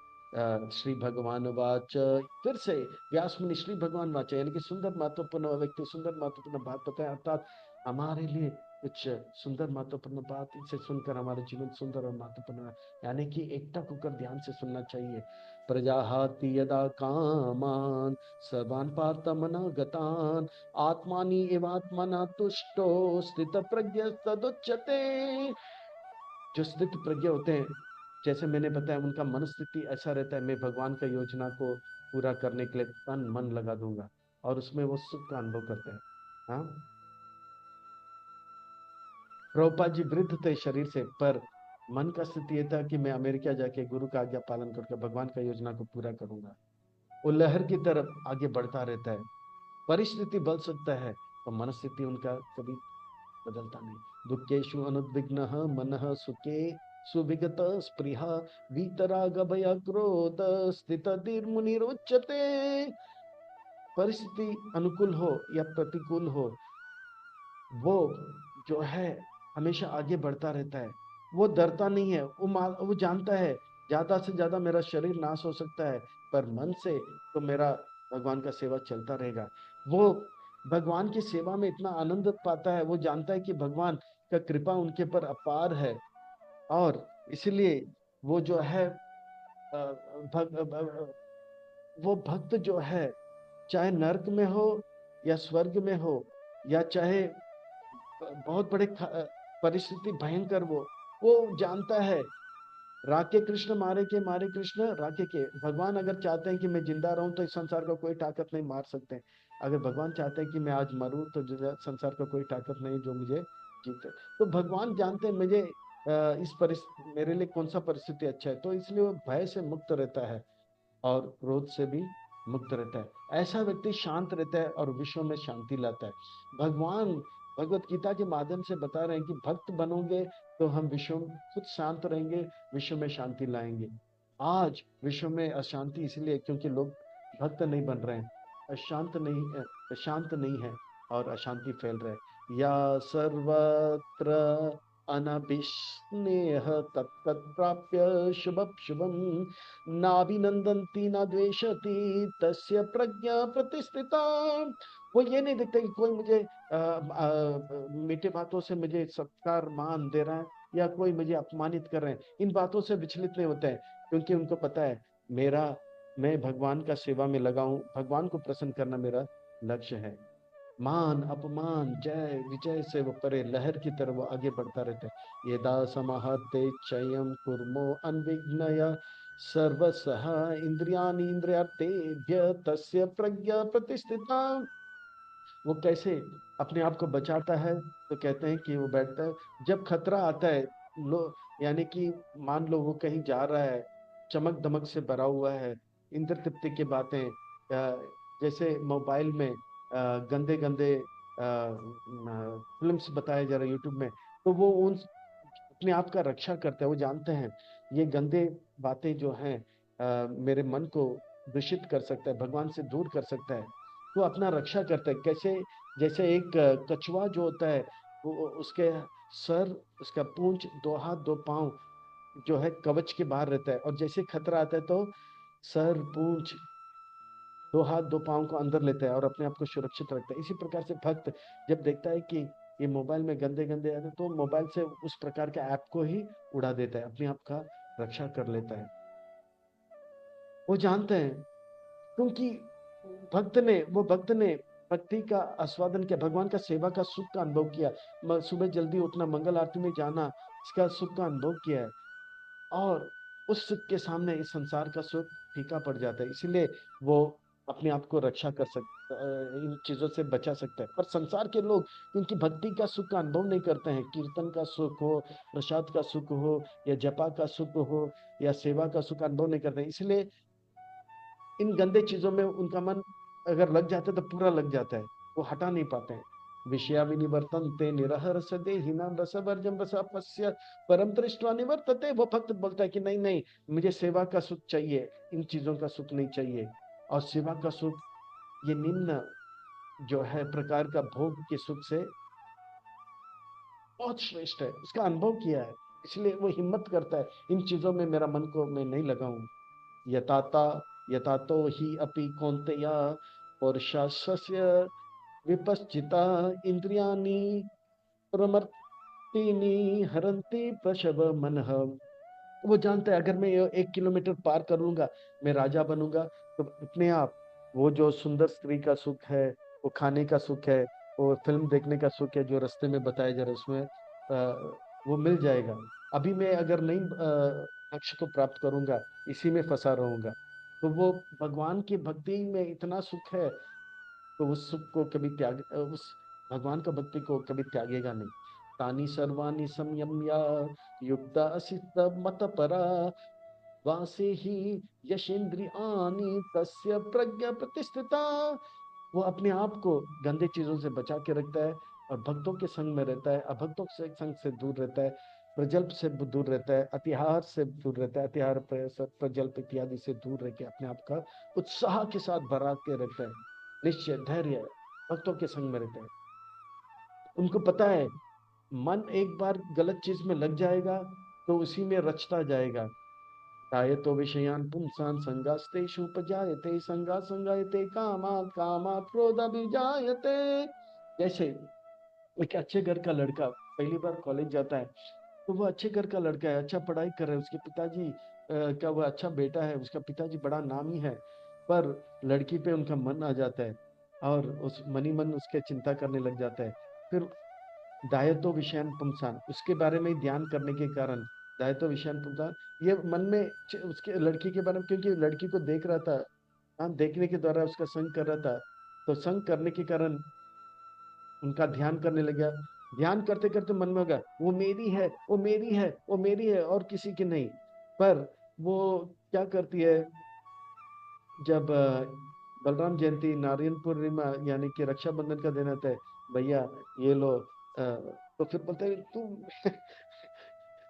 श्री भगवान वाच, फिर से व्यास मुनि श्री भगवान वाच, यानी कि सुंदर महत्वपूर्ण व्यक्ति सुंदर महत्वपूर्ण बात बताए, अर्थात हमारे लिए कुछ सुंदर महत्वपूर्ण बात, इसे सुनकर हमारा जीवन सुंदर और महत्वपूर्ण है। यानी कि एकटक होकर ध्यान से सुनना चाहिए। प्रजाहाति यदा कामान सर्वान् पार्थ मनोगतान्, आत्मानि एवात्मना तुष्टो स्थित प्रज्ञ तदुच्यते। जो स्थित प्रज्ञ होते हैं, जैसे मैंने बताया, उनका मन स्थिति ऐसा रहता है, मैं भगवान का योजना को पूरा करने के लिए तन मन लगा दूंगा, और उसमें वो सुख का अनुभव करते हैं। हाँ, प्रभुपाद जी वृद्ध थे शरीर से, पर मन का स्थिति ये था कि मैं अमेरिका जाके गुरु का आज्ञा पालन करके भगवान का योजना को पूरा करूंगा। वो लहर की तरफ आगे बढ़ता रहता है। परिस्थिति बदल सकता है तो मनस्थिति उनका कभी बदलता नहीं। दुखेषु अनुद्विग्न मन सुखे सुविगत स्पृहा वीतराग भय क्रोध स्थित मुनिरुच्यते। परिस्थिति अनुकूल हो या प्रतिकूल हो, वो जो है हमेशा आगे बढ़ता रहता है। वो डरता नहीं है। वो जानता है ज्यादा से ज्यादा मेरा शरीर नाश हो सकता है, पर मन से तो मेरा भगवान का सेवा चलता रहेगा। वो भगवान की सेवा में इतना आनंद पाता है। वो जानता है कि भगवान का कृपा उनके पर अपार है, और इसलिए वो जो है वो भक्त जो है, चाहे नरक में हो या स्वर्ग में हो, या चाहे बहुत बड़े परिस्थिति भयंकर वो जानता है राके कृष्ण मारे कृष्ण राके के। भगवान अगर चाहते हैं कि मैं जिंदा रहूं तो इस संसार का कोई ताकत नहीं मार सकते। अगर भगवान चाहते हैं कि मैं आज मरूं तो संसार का कोई ताकत नहीं जो मुझे जीते। तो भगवान जानते हैं मुझे इस परिस्थिति मेरे लिए कौन सा परिस्थिति अच्छा है, तो इसलिए वो भय से मुक्त रहता है और क्रोध से भी मुक्त रहता है। ऐसा व्यक्ति शांत रहता है और विश्व में शांति लाता है। भगवान भगवत गीता के माध्यम से बता रहे हैं कि भक्त बनोगे तो हम विश्व में खुद शांत रहेंगे, विश्व में शांति लाएंगे। आज विश्व में अशांति इसलिए क्योंकि लोग भक्त नहीं बन रहे हैं, अशांत नहीं, शांत नहीं है, और अशांति फैल रहा है। या सर्वत्र अनभिस्नेह तत्तत् प्राप्य शुभ शुभम नाभिनंदन्ति न द्वेषति तस्य प्रज्ञा प्रतिष्ठिता। वो ये नहीं देखते कि कोई मुझे मीठे बातों से मुझे सत्कार मान दे रहा है या कोई मुझे अपमानित कर रहे हैं, इन बातों से विचलित नहीं होते हैं, क्योंकि उनको पता है मेरा मैं भगवान का सेवा में लगा हूं, भगवान को प्रसन्न करना मेरा लक्ष्य है। मान अपमान जय विजय से वो परे लहर की तरह वो आगे बढ़ता रहता है। यदा समाहते चयम कुर्मो अनविघ्नया सर्वसह इंद्रियाणि इंद्रियार्थेभ्य तस्य प्रज्ञा प्रतिष्ठिता। वो कैसे अपने आप को बचाता है, तो कहते हैं कि वो बैठता है जब खतरा आता है। लो यानी कि मान लो वो कहीं जा रहा है, चमक दमक से भरा हुआ है, इंद्र तृप्ति की बातें, जैसे मोबाइल में गंदे गंदे फिल्म्स बताए जा रहे हैं यूट्यूब में, तो वो उन अपने आप का रक्षा करते हैं। वो जानते हैं ये गंदे बातें जो हैं मेरे मन को दूषित कर सकता है, भगवान से दूर कर सकता है, तो अपना रक्षा करता है। कैसे? जैसे एक कछुआ जो होता है, वो उसके सर, उसका पूंछ, दो हाथ दो पांव जो है कवच के बाहर रहता है, और जैसे खतरा आता है तो सर पूंछ दो हाथ दो पांव को अंदर लेता है और अपने आप को सुरक्षित रखता है। इसी प्रकार से भक्त जब देखता है कि ये मोबाइल में गंदे गंदे आते, तो मोबाइल से उस प्रकार के ऐप को ही उड़ा देता है, अपने आप का रक्षा कर लेता है। वो जानते हैं क्योंकि भक्त ने भक्ति का आस्वादन किया, भगवान का सेवा का सुख का अनुभव किया, सुबह जल्दी उठना, मंगल आरती में जाना, इसका सुख का अनुभव किया है। और उस सुख के सामने इस संसार का सुख फीका पड़ जाता है। इसीलिए वो अपने आप को रक्षा कर सकता, इन चीजों से बचा सकता है। पर संसार के लोग क्योंकि भक्ति का सुख का अनुभव नहीं करते हैं, कीर्तन का सुख हो, प्रसाद का सुख हो, या जपा का सुख हो, या सेवा का सुख अनुभव नहीं करते हैं, इसलिए इन गंदे चीजों में उनका मन अगर लग जाता है तो पूरा लग जाता है, वो हटा नहीं पाते हैं। विषया विनिवर्तन्ते निरह रस देहिनां रसवर्जं रसापस्य परम दृष्ट्वा निवर्तते। वो भक्त बोलता है कि नहीं नहीं, मुझे सेवा का सुख चाहिए, इन चीजों का सुख नहीं चाहिए। और सेवा का सुख ये निम्न जो है प्रकार का भोग के सुख से बहुत श्रेष्ठ है, उसका अनुभव किया है, इसलिए वो हिम्मत करता है इन चीजों में मेरा मन को मैं नहीं लगाऊं। यताता यतातो ही अपि कौन्तेय पौरुषस्य विपश्चिता इंद्रियाणि प्रमत्तीनि हरन्ति प्रशव मनः। वो जानता है अगर मैं ये 1 किलोमीटर पार कर लूंगा, मैं राजा बनूंगा, तो अपने आप वो जो सुंदर स्त्री का सुख है, वो खाने का सुख है, वो फिल्म देखने का सुख है जो रास्ते में बताया जा रहा है उसमें वो मिल जाएगा। अभी मैं अगर नहीं लक्ष्य को प्राप्त करूंगा, इसी में फंसा रहूंगा। तो वो भगवान की भक्ति में इतना सुख है, तो उस सुख को कभी उस भगवान का भक्ति को कभी त्यागेगा नहीं। तानि सर्वाणि संयम्य युक्त असित मत परा वासे ही यशेंद्रियानि तस्य प्रज्ञा प्रतिष्ठिता। वो अपने आप को गंदे चीजों से बचा के रखता है और भक्तों के संग में रहता है, अभक्तों से संग से दूर रहता है, प्रजल्प से दूर रहता है, अतिहार से दूर रहता है, अतिहार प्रजल्प इत्यादि से दूर रह के अपने आप का उत्साह के साथ भरा के रखता है, निश्चय धैर्य भक्तों के संग में रहता है। उनको पता है मन एक बार गलत चीज में लग जाएगा तो उसी में रचता जाएगा। ध्यायतो विषयान् पुंसान् संगास्तेषु उपजायते संगा संगायते कामात् कामात् क्रोधाभिजायते। जैसे एक अच्छे घर का लड़का पहली बार कॉलेज जाता है तो वो अच्छे घर का लड़का है, अच्छा पढ़ाई कर रहा है, उसके पिताजी का वो अच्छा बेटा है, उसका पिताजी बड़ा नामी है, पर लड़की पे उनका मन आ जाता है और उस मनी मन उसके चिंता करने लग जाता है। फिर दायतो विषयान पुंसान, उसके बारे में ध्यान करने के कारण दायतो विषयान पुंसान, ये मन में उसके लड़की के बारे में, क्योंकि लड़की को देख रहा था, हाँ देखने के द्वारा उसका संग कर रहा था, तो संग करने के कारण उनका ध्यान करने लगा। ध्यान करते करते मन में होगा वो मेरी है, वो मेरी है, वो मेरी है और किसी की नहीं। पर वो क्या करती है, जब बलराम जयंती नारायण पूर्णिमा यानी कि रक्षाबंधन का दिन आता है, भैया ये लो, तो फिर बोलते हैं तुम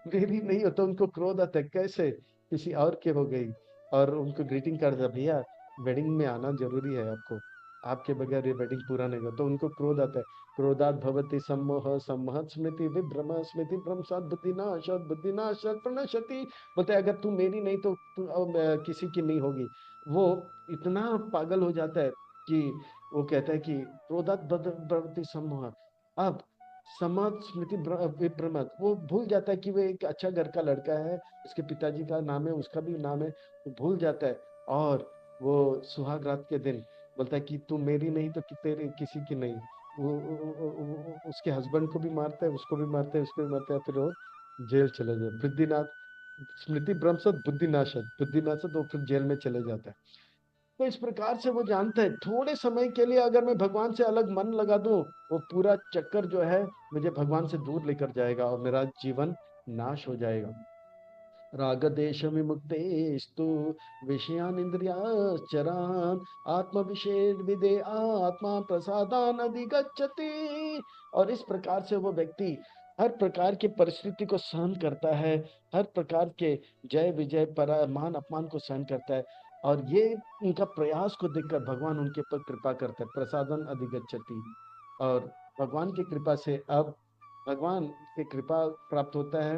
मेरी नहीं हो, तो उनको क्रोध आता है कैसे किसी और के हो गई, और उनको ग्रीटिंग कार्ड था, भैया वेडिंग में आना जरूरी है आपको, आपके बगैर ये वेडिंग पूरा नहीं होगा, तो उनको क्रोध आता है। क्रोधात भवति सम्मोह सम्मोहत स्मृति विभ्रम स्मृति भ्रंशात बुद्धिनाशात बुद्धिनाशात प्रणश्यति। बोलते हैं, अगर तू मेरी नहीं तो तू अब किसी की नहीं होगी। वो इतना पागल हो जाता है कि वो कहता है कि क्रोधात भवति सम्मोह। अब समाज स्मृति विभ्रमत, वो भूल जाता है कि वो एक अच्छा घर का लड़का है, उसके पिताजी का नाम है, उसका भी नाम है, वो भूल जाता है। और वो सुहाग रात के दिन बोलता है कि तू मेरी नहीं तो कि तेरे किसी की नहीं। उसके हस्बैंड को भी मारता है, उसको भी मारता है, उसको भी मारता है, फिर वो जेल चले जाए। बुद्धिनाथ स्मृति भ्रंशत बुद्धिनाशत, बुद्धिनाशत वो फिर जेल में चले जाता है। तो इस प्रकार से वो जानता है थोड़े समय के लिए अगर मैं भगवान से अलग मन लगा दूं, वो पूरा चक्कर जो है मुझे भगवान से दूर लेकर जाएगा और मेरा जीवन नाश हो जाएगा। राग देश विमुक्तेस्तु विषयान इंद्रियाश्चरान आत्म विषेद विदे आत्मा प्रसादान अधिगच्छति। और इस प्रकार से वो व्यक्ति हर प्रकार की परिस्थिति को सहन करता है, हर प्रकार के जय विजय पर मान अपमान को सहन करता है। और ये उनका प्रयास को देखकर भगवान उनके ऊपर कृपा करता है, प्रसादन अधिगच्छति। और भगवान की कृपा से अब भगवान की कृपा प्राप्त होता है।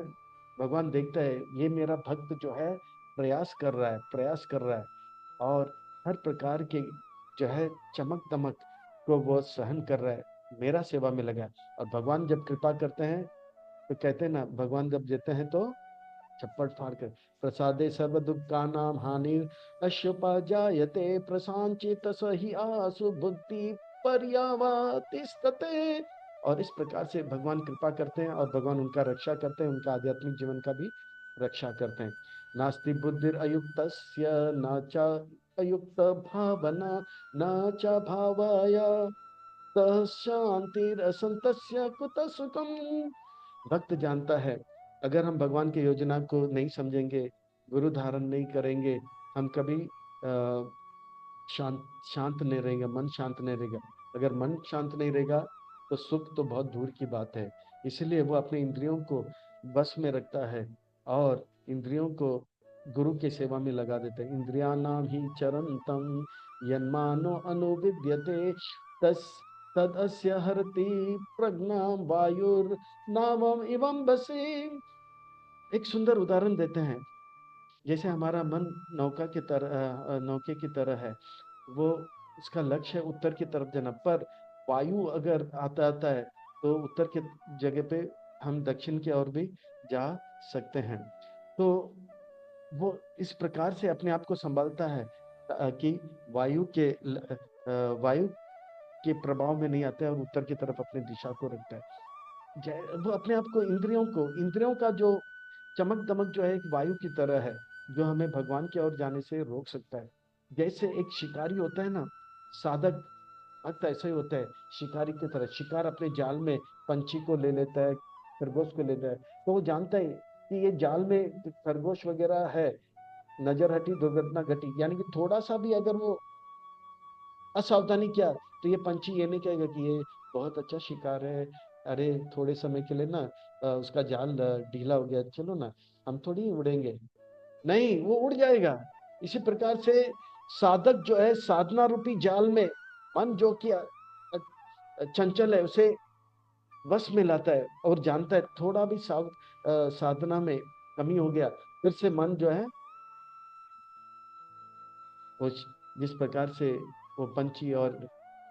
भगवान देखता है ये मेरा भक्त जो है प्रयास कर रहा है, प्रयास कर रहा है, और हर प्रकार के जो है चमक दमक को वो सहन कर रहा है, मेरा सेवा में लगा है। और भगवान जब कृपा करते हैं तो कहते हैं ना, भगवान जब देते हैं तो छप्पड़ फाड़ कर, प्रसादे सर्व दुखा नाम हानि अश्युपजायते प्रशांचित सही आसु बुद्धि पर्यावतिस्तते। और इस प्रकार से भगवान कृपा करते हैं और भगवान उनका रक्षा करते हैं, उनका आध्यात्मिक जीवन का भी रक्षा करते हैं। नास्ति बुद्धिर अयुक्त न च अयुक्त भावना न च भावाय शांतिरसंतस्य कुत सुखम। भक्त जानता है अगर हम भगवान की योजना को नहीं समझेंगे, गुरु धारण नहीं करेंगे, हम कभी शांत शांत नहीं रहेंगे, मन शांत नहीं रहेगा। अगर मन शांत नहीं रहेगा तो सुख तो बहुत दूर की बात है। इसलिए वो अपने इंद्रियों को बस में रखता है और इंद्रियों को गुरु की सेवा में लगा देते हैं। इंद्रियाणाम ही चरंतम यन्मानो अनुविद्यते तस् तदस्य हरति प्रज्ञाम वायुर नामम इवं बसे। एक सुंदर उदाहरण देते हैं, जैसे हमारा मन नौका की तरह, नौके की तरह है, वो उसका लक्ष्य है उत्तर की तरफ जाना, पर वायु अगर आता आता है तो उत्तर के जगह पे हम दक्षिण की ओर भी जा सकते हैं। तो वो इस प्रकार से अपने आप को संभालता है कि वायु के वायु के प्रभाव में नहीं आता है और उत्तर की तरफ अपनी दिशा को रखता है। वो अपने आप को इंद्रियों का जो चमक दमक जो है एक वायु की तरह है, जो हमें भगवान की ओर जाने से रोक सकता है। जैसे एक शिकारी होता है ना, साधक भक्त ऐसा ही होता है, शिकारी की तरह शिकार अपने जाल में पंछी को ले लेता है, खरगोश को ले जाए, तो वो जानता है कि ये जाल में खरगोश वगैरह है, नजर हटी दुर्घटना घटी, यानी कि थोड़ा सा भी अगर वो असावधानी किया तो ये पंछी ये नहीं कहेगा कि ये बहुत अच्छा शिकार है, अरे थोड़े समय के लिए ना उसका जाल ढीला हो गया, चलो ना हम थोड़ी उड़ेंगे। नहीं, वो उड़ जाएगा। इसी प्रकार से साधक जो है साधना रूपी जाल में, मन जो कि चंचल है उसे वश में लाता है और जानता है थोड़ा भी साधना में कमी हो गया, फिर से मन जो है वो जिस प्रकार से वो पंछी और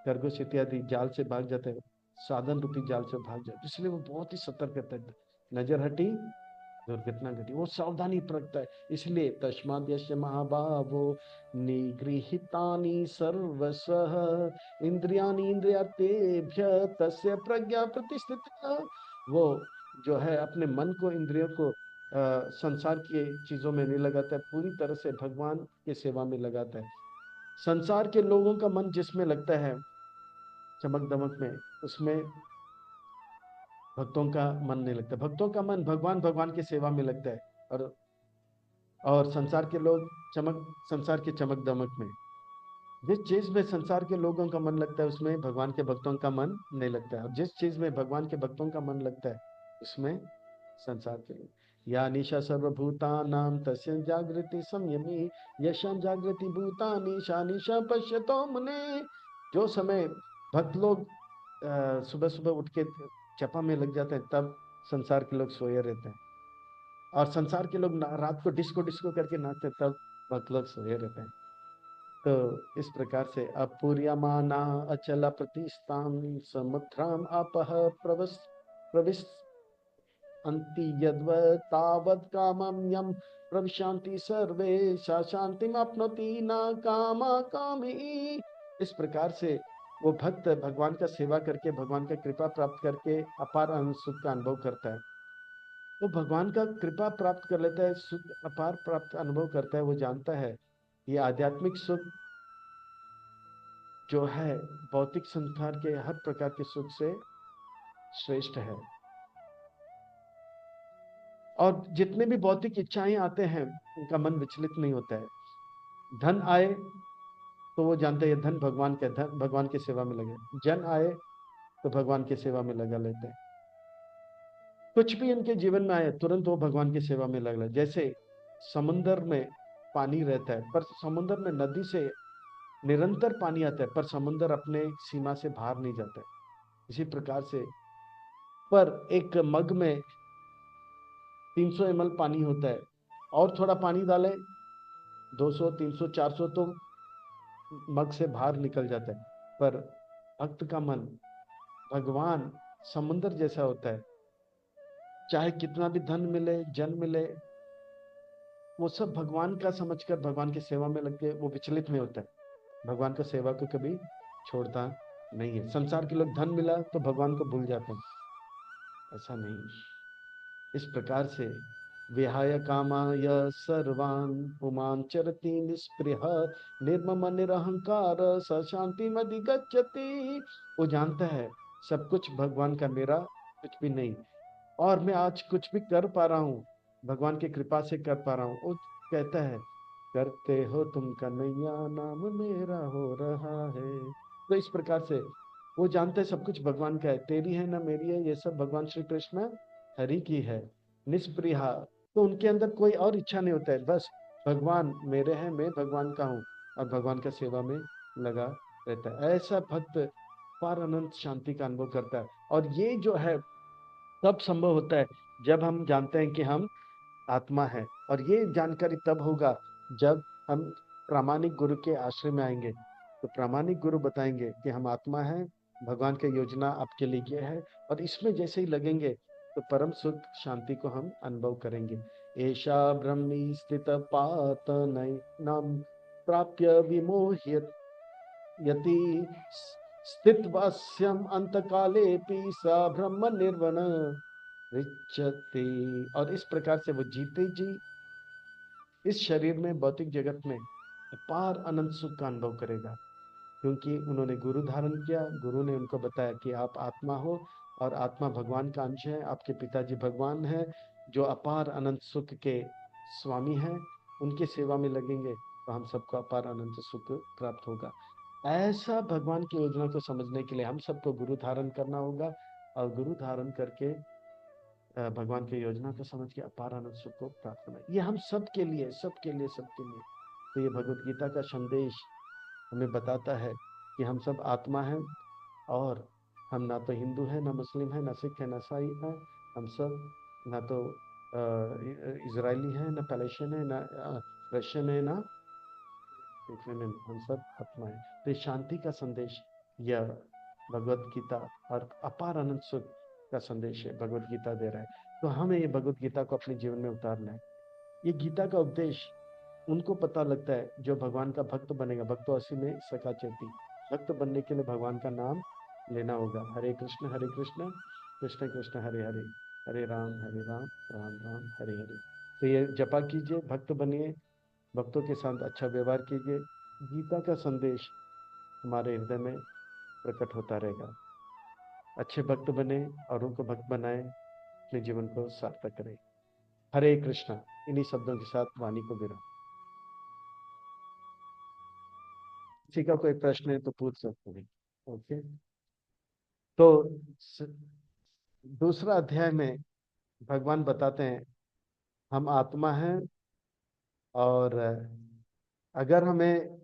खरगोश इत्यादि जाल से भाग जाते हैं, साधन रूपी जाल से भाग जाते, इसलिए वो बहुत ही सतर्क रहता है। नजर हटी दुर्घटना घटी, वो सावधानी बरतता है। इसलिए तस्माद् यस्य महाबाहो निगृहीतानि सर्वशः इंद्रियाणि इंद्रियार्थेभ्य तस्य प्रज्ञा प्रतिष्ठिता। वो जो है अपने मन को, इंद्रियों को संसार के चीजों में नहीं लगाता है, पूरी तरह से भगवान के सेवा में लगाता है। संसार के लोगों का मन जिसमें लगता है चमक दमक में, उसमें भक्तों का मन नहीं लगता। भक्तों का मन भगवान भगवान की सेवा में लगता है, और संसार के लोग संसार की चमक दमक में। जिस चीज में संसार के लोगों का मन लगता है उसमें भगवान के भक्तों का मन नहीं लगता है, और जिस चीज में भगवान के भक्तों का मन लगता है उसमें संसार के लोग। या निशा सर्वभूतानां तस्य जागृति संयमी यशां जागृति भूतानि सा निशा पश्यतो मुने। जो समय भक्त लोग सुबह सुबह उठ के जपा में लग जाते हैं, तब संसार के लोग सोए रहते हैं, और संसार के लोग रात को डिस्को डिस्को करके नाचते हैं, तब भक्त लोग सोए रहते हैं। तो इस प्रकार से अपूर्यमाना अचल प्रतिष्ठाम समुद्राम अपह प्रवस प्रविश अंति यद्वत् तावत् कामं यम प्रविशान्ति सर्वे सा शांतिम अपनोति न कामा कामी। इस प्रकार से वो भक्त भगवान का सेवा करके, भगवान का कृपा प्राप्त करके अपार आनंद सुख का अनुभव करता है। वो भगवान का कृपा प्राप्त कर लेता है, सुख अपार प्राप्त अनुभव करता है। वो जानता है ये आध्यात्मिक सुख जो है भौतिक संसार के हर प्रकार के सुख से श्रेष्ठ है। और जितने भी भौतिक इच्छाएं आते हैं उनका मन विचलित नहीं होता है। धन आए तो वो जानते हैं धन भगवान का, धन भगवान की सेवा में लगे। जन आए तो भगवान की सेवा में लगा लेते हैं। कुछ भी इनके जीवन में आए तुरंत वो भगवान की सेवा में लग ले। जैसे समुन्द्र में पानी रहता है, पर समुन्द्र में नदी से निरंतर पानी आता है, पर समुन्द्र अपने सीमा से बाहर नहीं जाता है। इसी प्रकार से पर एक मग में 300 ml पानी होता है, और थोड़ा पानी डाले 200 300 400 तो मग से बाहर निकल जाता है। पर भक्त का मन भगवान समुद्र जैसा होता है, चाहे कितना भी धन मिले जन मिले, वो सब भगवान का समझकर भगवान की सेवा में लग के वो विचलित नहीं होता है। भगवान का सेवा को कभी छोड़ता नहीं है। संसार के लोग धन मिला तो भगवान को भूल जाते हैं, ऐसा नहीं। इस प्रकार से विहाय कामाय सर्वान् पुमान् चरति निष्पृह निर्मम निरहंकार स शांति मधिगच्छति। वो जानता है सब कुछ भगवान का, मेरा कुछ भी नहीं, और मैं आज कुछ भी कर पा रहा हूँ भगवान की कृपा से कर पा रहा हूँ। वो कहता है करते हो तुम कन्हैया नाम मेरा हो रहा है। तो इस प्रकार से वो जानते हैं सब कुछ भगवान का है, तेरी है ना मेरी है, ये सब भगवान श्री कृष्ण हरि की है। निष्प्रिया, तो उनके अंदर कोई और इच्छा नहीं होता है, बस भगवान मेरे हैं, मैं भगवान का हूँ, और भगवान का सेवा में लगा रहता है। ऐसा भक्त पार अनंत शांति का अनुभव करता है। और ये जो है तब संभव होता है जब हम जानते हैं कि हम आत्मा है, और ये जानकारी तब होगा जब हम प्रामाणिक गुरु के आश्रय में आएंगे। तो प्रामाणिक गुरु बताएंगे कि हम आत्मा हैं, भगवान की योजना आपके लिए ये है, और इसमें जैसे ही लगेंगे तो परम सुख शांति को हम अनुभव करेंगे। ऐशा ब्रह्मी स्थित पात नाम प्राप्य विमोह्यत यति स्थितवास्यम अंत काले सा ब्रह्म निर्वण रिच्यते। और इस प्रकार से वो जीते जी इस शरीर में भौतिक जगत में अपार अनंत सुख का अनुभव करेगा, क्योंकि उन्होंने गुरु धारण किया। गुरु ने उनको बताया कि आप आत्मा हो, और आत्मा भगवान का अंश है। आपके पिताजी भगवान है जो अपार अनंत सुख के स्वामी हैं। उनके सेवा में लगेंगे तो हम सबको अपार अनंत सुख प्राप्त होगा। ऐसा भगवान की योजना को समझने के लिए हम सबको गुरु धारण करना होगा, और गुरु धारण करके भगवान की योजना को समझ के अपार आनंद सुख को प्राप्त करना, ये हम सबके लिए, सबके लिए, सबके लिए। तो ये भगवत गीता का संदेश हमें बताता है कि हम सब आत्मा हैं, और हम ना तो हिंदू है, ना मुस्लिम है, ना सिख है, ना ईसाई है। हम सब ना तो इजरायली है, ना पैलेस्टाइन है, ना रशियन है, ना देखने में, हम सब आत्मा है। तो ये शांति का संदेश यह भगवत गीता और अपार अनंत सुख का संदेश है भगवत गीता दे रहा है। तो हमें ये भगवत गीता को अपने जीवन में उतारना है। ये गीता का उपदेश उनको पता लगता है जो भगवान का भक्त बनेगा। भक्तो असी में सखा चेती। भक्त बनने के लिए भगवान का नाम लेना होगा। हरे कृष्ण कृष्ण कृष्ण हरे हरे, हरे राम राम राम हरे हरे। तो ये जपा कीजिए, भक्त बनिए, भक्तों के साथ अच्छा व्यवहार कीजिए। गीता का संदेश हमारे हृदय में प्रकट होता रहेगा। अच्छे भक्त बने और उनको भक्त बनाए, अपने जीवन को सार्थक करें। हरे कृष्णा। इन्हीं शब्दों के साथ वाणी को विराम। किसी का कोई प्रश्न है तो पूछ सकते हैं। ओके। तो दूसरा अध्याय में भगवान बताते हैं हम आत्मा हैं, और अगर हमें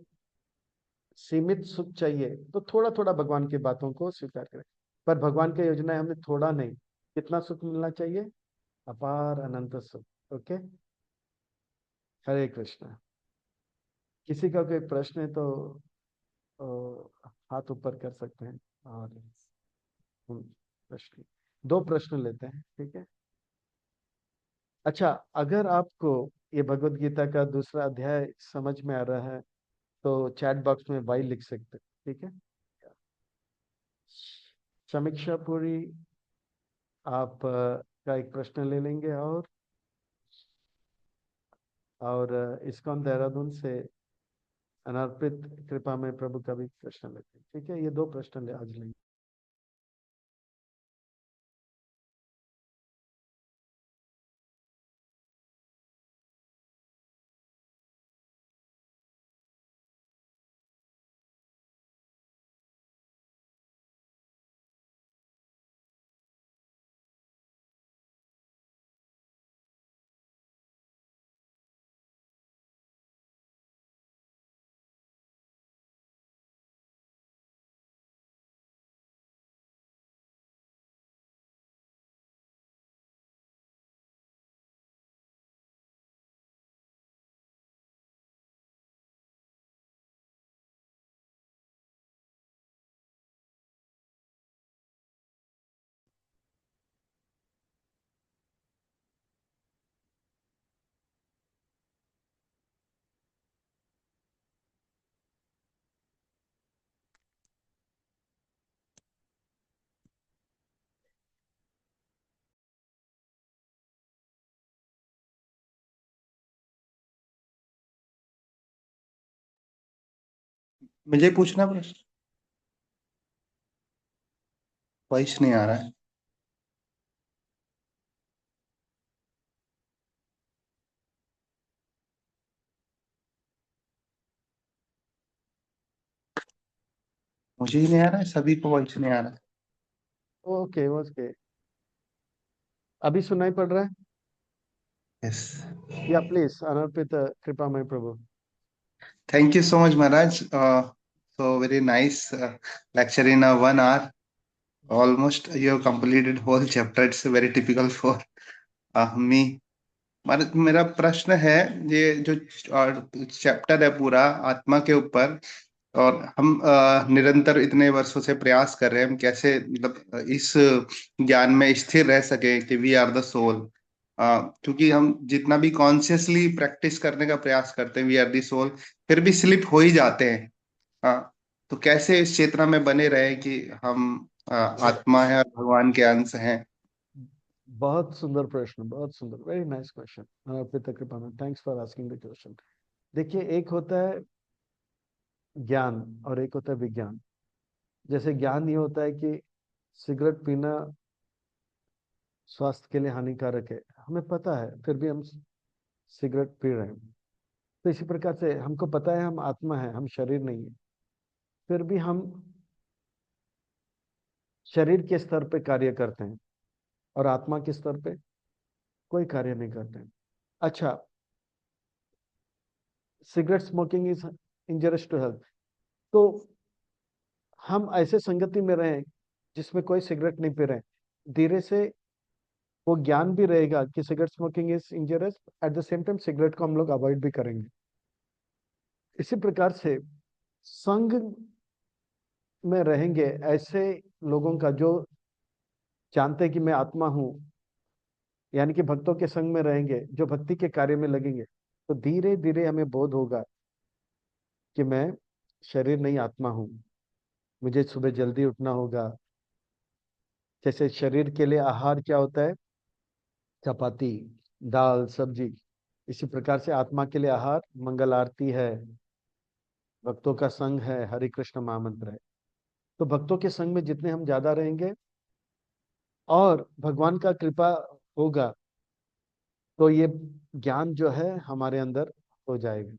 सीमित सुख चाहिए तो थोड़ा थोड़ा भगवान की बातों को स्वीकार करें। पर भगवान की योजना है हमें थोड़ा नहीं, कितना सुख मिलना चाहिए? अपार अनंत सुख। ओके। हरे कृष्णा। किसी का कोई प्रश्न है तो हाथ ऊपर कर सकते हैं, और हम प्रश्न, दो प्रश्न लेते हैं, ठीक है? अच्छा, अगर आपको ये भगवत गीता का दूसरा अध्याय समझ में आ रहा है तो चैट बॉक्स में वाई लिख सकते हैं, ठीक है? समीक्षा पूरी, आप का एक प्रश्न ले लेंगे, और इस्कॉन देहरादून से अनर्पित कृपा में प्रभु का भी प्रश्न लेते हैं, ठीक है? ये दो प्रश्न ले आज लेंगे। मुझे पूछना प्रश्न, वॉइस नहीं आ रहा है। मुझे ही नहीं आ रहा है, सभी को वॉइस नहीं आ रहा है। Okay okay. अभी सुनाई पड़ रहा है? यस। या प्लीज, अनर्पित कृपा में प्रभु। Thank you so much Maharaj, so very nice lecture in 1 hour. Almost you have completed whole chapter. It's very typical for me. मेरा प्रश्न है, ये जो चैप्टर है पूरा आत्मा के ऊपर, और हम निरंतर इतने वर्षों से प्रयास कर रहे हैं, हम कैसे मतलब इस ज्ञान में स्थिर रह सके कि वी आर द सोल। क्योंकि हम जितना भी कॉन्शियसली प्रैक्टिस करने का प्रयास करते हैं वी आर द सोल, फिर भी स्लिप हो ही जाते हैं। तो कैसे इस चेतना में बने रहे कि हम आत्मा है और भगवान के अंश हैं। बहुत सुंदर प्रश्न, बहुत सुंदर, वेरी नाइस क्वेश्चन। अनर्पित कृपा में, thanks for asking the question. देखिए, एक होता है ज्ञान और एक होता है विज्ञान। जैसे ज्ञान ये होता है कि सिगरेट पीना स्वास्थ्य के लिए हानिकारक है, हमें पता है, फिर भी हम सिगरेट पी रहे हैं। तो इसी प्रकार से हमको पता है हम आत्मा है, हम शरीर नहीं है, फिर भी हम शरीर के स्तर पे कार्य करते हैं और आत्मा के स्तर पे कोई कार्य नहीं करते हैं। अच्छा, cigarette smoking is injurious to health, तो हम ऐसे संगति में रहें जिसमें कोई सिगरेट नहीं पी रहे हैं, धीरे से वो ज्ञान भी रहेगा कि cigarette smoking is injurious, at the same time cigarette को हम लोग अवॉइड भी करेंगे। इसी प्रकार से संग में रहेंगे ऐसे लोगों का जो जानते हैं कि मैं आत्मा हूं, यानी कि भक्तों के संग में रहेंगे जो भक्ति के कार्य में लगेंगे, तो धीरे धीरे हमें बोध होगा कि मैं शरीर नहीं आत्मा हूं। मुझे सुबह जल्दी उठना होगा। जैसे शरीर के लिए आहार क्या होता है, चपाती, दाल, सब्जी, इसी प्रकार से आत्मा के लिए आहार मंगल आरती है, भक्तों का संग है, हरे कृष्ण महामंत्र है। तो भक्तों के संग में जितने हम ज्यादा रहेंगे और भगवान का कृपा होगा, तो ये ज्ञान जो है हमारे अंदर हो जाएगा।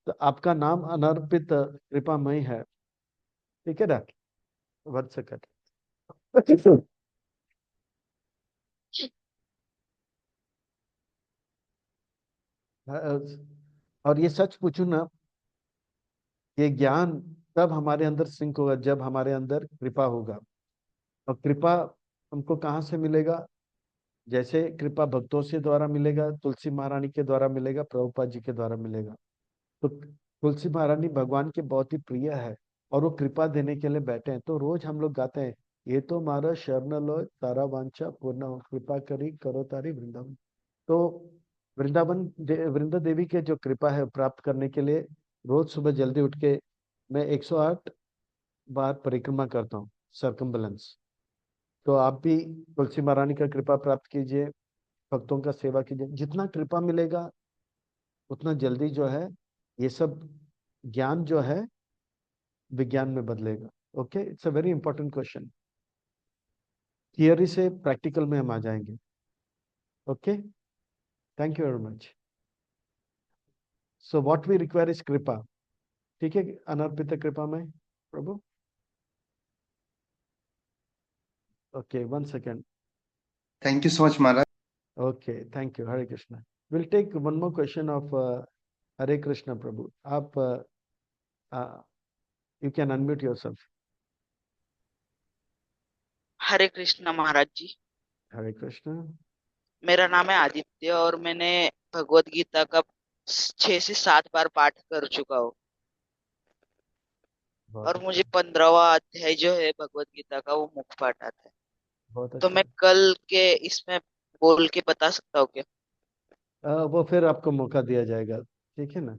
तो आपका नाम अनर्पित कृपामय है, ठीक है ना? One second. और ये सच पूछू ना, ये ज्ञान तब हमारे अंदर सिंक होगा जब हमारे अंदर कृपा होगा। और कृपा हमको कहाँ से मिलेगा? जैसे कृपा भक्तों से द्वारा मिलेगा, तुलसी महारानी के द्वारा मिलेगा, प्रभुपाद जी के द्वारा मिलेगा। तो तुलसी महारानी भगवान के बहुत ही प्रिय है और वो कृपा देने के लिए बैठे हैं। तो रोज हम लोग गाते हैं, ये तो मारा शरण लो तारा वांछा पूर्ण हो, कृपा करी करो तारी वृंदावन। तो वृंदा देवी के जो कृपा है प्राप्त करने के लिए रोज सुबह जल्दी उठ के मैं 108 बार परिक्रमा करता हूँ, सर्कम्बलेंस। तो आप भी तुलसी महारानी का कृपा प्राप्त कीजिए, भक्तों का सेवा कीजिए। जितना कृपा मिलेगा उतना जल्दी जो है ये सब ज्ञान जो है विज्ञान में बदलेगा। Okay, it's a very important question. Theory से प्रैक्टिकल में हम आ जाएंगे। Okay, thank you very much. So what we require is कृपा। ठीक है, अनर्पित कृपा में प्रभु। Okay, one second. Thank you so much, Maharaj. Okay, thank you, Hare Krishna. Will take one more question of Hare Krishna प्रभु। आप you can unmute yourself. Hare Krishna Maharaj ji. Hare Krishna. मेरा नाम है आदित्य और मैंने भगवत गीता का 6 से 7 बार पाठ कर चुका हूँ। बहुत और अच्छा, मुझे 15वां अध्याय जो है भगवत गीता का वो मुख पाठ आता है। बहुत तो अच्छा। मैं कल के इसमें बोल के बता सकता हूँ क्या? वो फिर आपको मौका दिया जाएगा, ठीक है ना?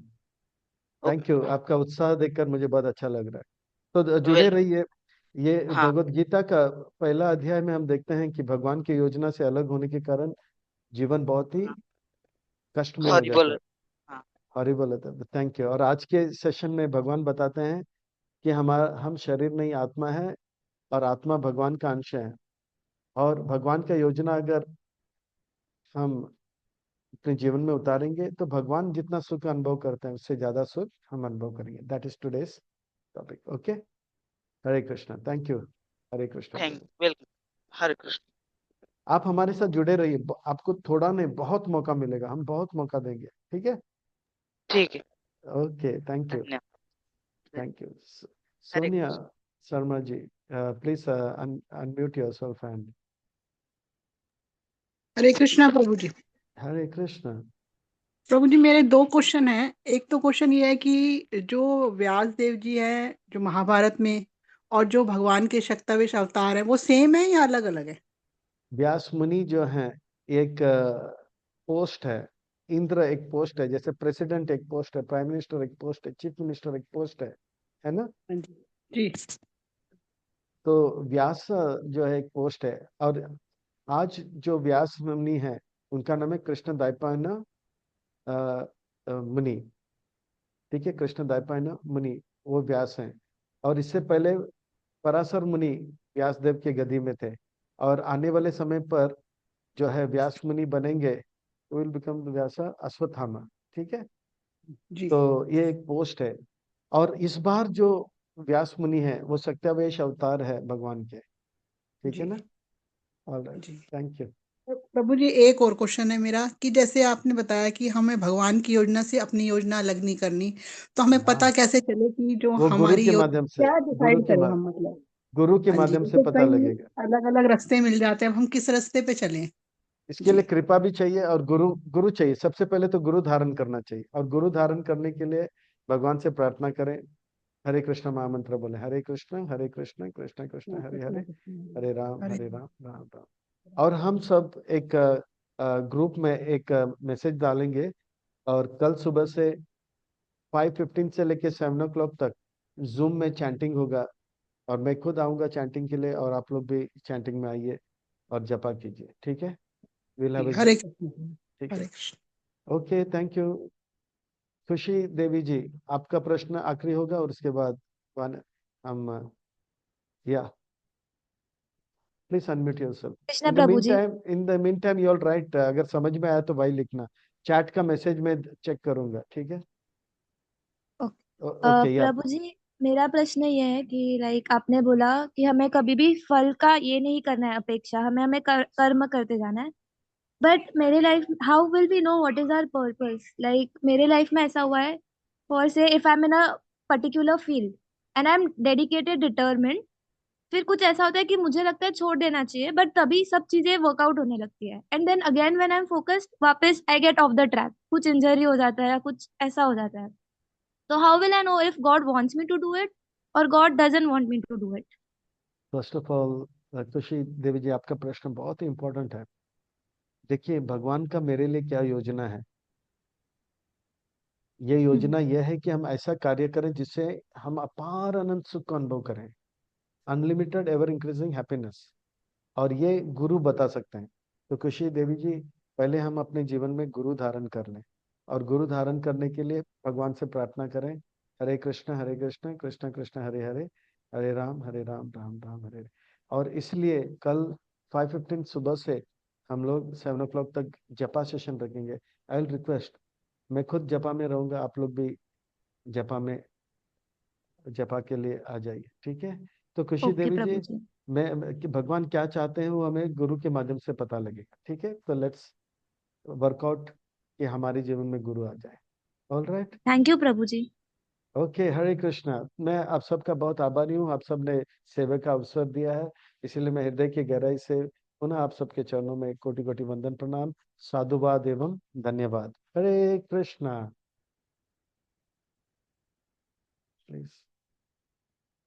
थैंक यू, आपका उत्साह देखकर मुझे बहुत अच्छा लग रहा है। तो जुड़े वेल। रहिए। ये हाँ। भगवत गीता का पहला अध्याय में हम देखते हैं कि भगवान की योजना से अलग होने के कारण जीवन बहुत ही कष्टमय हो जाता हॉरिबल। है, हाँ। हॉरिबल होता है। Thank you. और आज के सेशन में भगवान बताते हैं कि हम शरीर नहीं आत्मा है और आत्मा भगवान का अंश है। और भगवान का योजना अगर हम अपने जीवन में उतारेंगे तो भगवान जितना सुख अनुभव करते हैं उससे ज्यादा सुख हम अनुभव करेंगे। That is today's topic. Okay, Hare Krishna, thank you. Hare Krishna thank प्रभु। वेलकम। हरे कृष्ण। आप हमारे साथ जुड़े रहिए, आपको थोड़ा नहीं बहुत मौका मिलेगा, हम बहुत मौका देंगे, ठीक है? ठीक है। Okay, thank you. धन्यवाद। Thank you. Hare Sonia Krishna. Sharma ji, please unmute yourself and. Hare Krishna प्रभु जी। हरे कृष्णा। प्रभु जी मेरे दो क्वेश्चन हैं। एक तो क्वेश्चन ये है कि जो व्यास देव जी हैं जो महाभारत में और जो भगवान के शक्तावेश अवतार है वो सेम है या अलग अलग है? व्यास मुनि जो है एक पोस्ट है, इंद्र एक पोस्ट है, जैसे प्रेसिडेंट एक पोस्ट है, प्राइम मिनिस्टर एक पोस्ट है, चीफ मिनिस्टर एक पोस्ट है ना? हाँ जी। जी। तो व्यास जो है एक पोस्ट है। और आज जो व्यास मुनि है उनका नाम है कृष्ण द्वैपायन मुनि। ठीक है, कृष्ण द्वैपायन मुनि वो व्यास हैं। और इससे पहले पराशर मुनि व्यासदेव के गदी में थे। और आने वाले समय पर जो है व्यास मुनि बनेंगे, विल बिकम व्यासा अश्वत्थामा। ठीक है, जी तो ये एक पोस्ट है। और इस बार जो व्यास मुनि है वो सत्यावेश अवतार है भगवान के। ठीक है जी ना? ऑलराइट, जी। Thank you. तो प्रभु जी एक और क्वेश्चन है मेरा कि जैसे आपने बताया कि हमें भगवान की योजना से अपनी योजना अलग नहीं करनी, तो हमें पता हाँ, कैसे चले कि जो वो गुरु हमारी के योजना माध्यम से, क्या गुरु डिसाइड के करें मा, हम, मतलब। गुरु के हाँ जी, माध्यम से जैसे पता कई लगेगा। अलग अलग रास्ते मिल जाते हैं, अब हम किस रास्ते पे चलें? इसके जी लिए कृपा भी चाहिए और गुरु गुरु चाहिए। सबसे पहले तो गुरु धारण करना चाहिए, और गुरु धारण करने के लिए भगवान से प्रार्थना करें। हरे कृष्ण महामंत्र बोले, हरे कृष्ण कृष्ण कृष्ण हरे हरे, हरे हरे राम राम राम। और हम सब एक ग्रुप में एक मैसेज डालेंगे, और कल सुबह से 5:15 से लेके 7 o'clock तक जूम में चैंटिंग होगा, और मैं खुद आऊंगा चैंटिंग के लिए, और आप लोग भी चैंटिंग में आइए और जपा कीजिए। ठीक है, will have a Hare Krishna. ठीक है, Hare Krishna. Okay, thank you. Khushi Devi जी, आपका प्रश्न आखिरी होगा, और उसके बाद हम या please unmute yourself. Krishna Prabhu ji. In the meantime you all right, अगर समझ में आया तो भाई लिखना, चैट का मैसेज में चेक करूंगा। ठीक है, ओके या प्रभु जी, मेरा प्रश्न ये है कि लाइक आपने बोला कि हमें कभी भी फल का ये नहीं करना है अपेक्षा, हमें हमें कर्म करते जाना है। बट मेरे life, how will we know what is our purpose? Like मेरे लाइफ में ऐसा हुआ है, for say if I am in a particular field and I am dedicated determined, फिर कुछ ऐसा होता है कि मुझे लगता है छोड़ देना चाहिए, बट तभी सब चीजें वर्कआउट होने लगती है, and then again when I am focused वापस I get off the track, कुछ इंजरी हो जाता है या कुछ ऐसा हो जाता है। So how will I know if God wants me to do it or God doesn't want me to do it? First of all खुशी देवी जी, आपका प्रश्न बहुत ही इंपॉर्टेंट है। देखिए, भगवान का मेरे लिए क्या योजना है। ये हम्म। योजना यह है कि हम ऐसा कार्य करें जिससे हम अपार अनंत सुख का अनुभव करें, अनलिमिटेड एवर इंक्रीजिंग हैप्पीनेस। और ये गुरु बता सकते हैं। तो खुशी देवी जी, पहले हम अपने जीवन में गुरु धारण कर लें, और गुरु धारण करने के लिए भगवान से प्रार्थना करें, हरे कृष्ण कृष्ण कृष्ण हरे हरे, हरे राम राम राम हरे हरे। और इसलिए कल 5:15 सुबह से हम लोग 7 o'clock तक जपा सेशन रखेंगे। आई विल रिक्वेस्ट, मैं खुद जपा में रहूंगा, आप लोग भी जपा में, जपा के लिए आ जाइए। ठीक है, तो खुशी ओके देवी जी, प्रभु जी। कि भगवान क्या चाहते हैं वो हमें गुरु के माध्यम से पता लगेगा। ठीक है, तो लेट्स वर्कआउट कि हमारे जीवन में गुरु आ जाए। ऑल राइट, थैंक यू प्रभु जी। ओके, हरे कृष्णा। मैं आप सबका बहुत आभारी हूँ, आप सबने सेवा का अवसर दिया है, इसलिए मैं हृदय की गहराई से पुनः आप सबके चरणों में कोटि कोटि वंदन प्रणाम, साधुवाद एवं धन्यवाद। हरे कृष्णा। प्लीज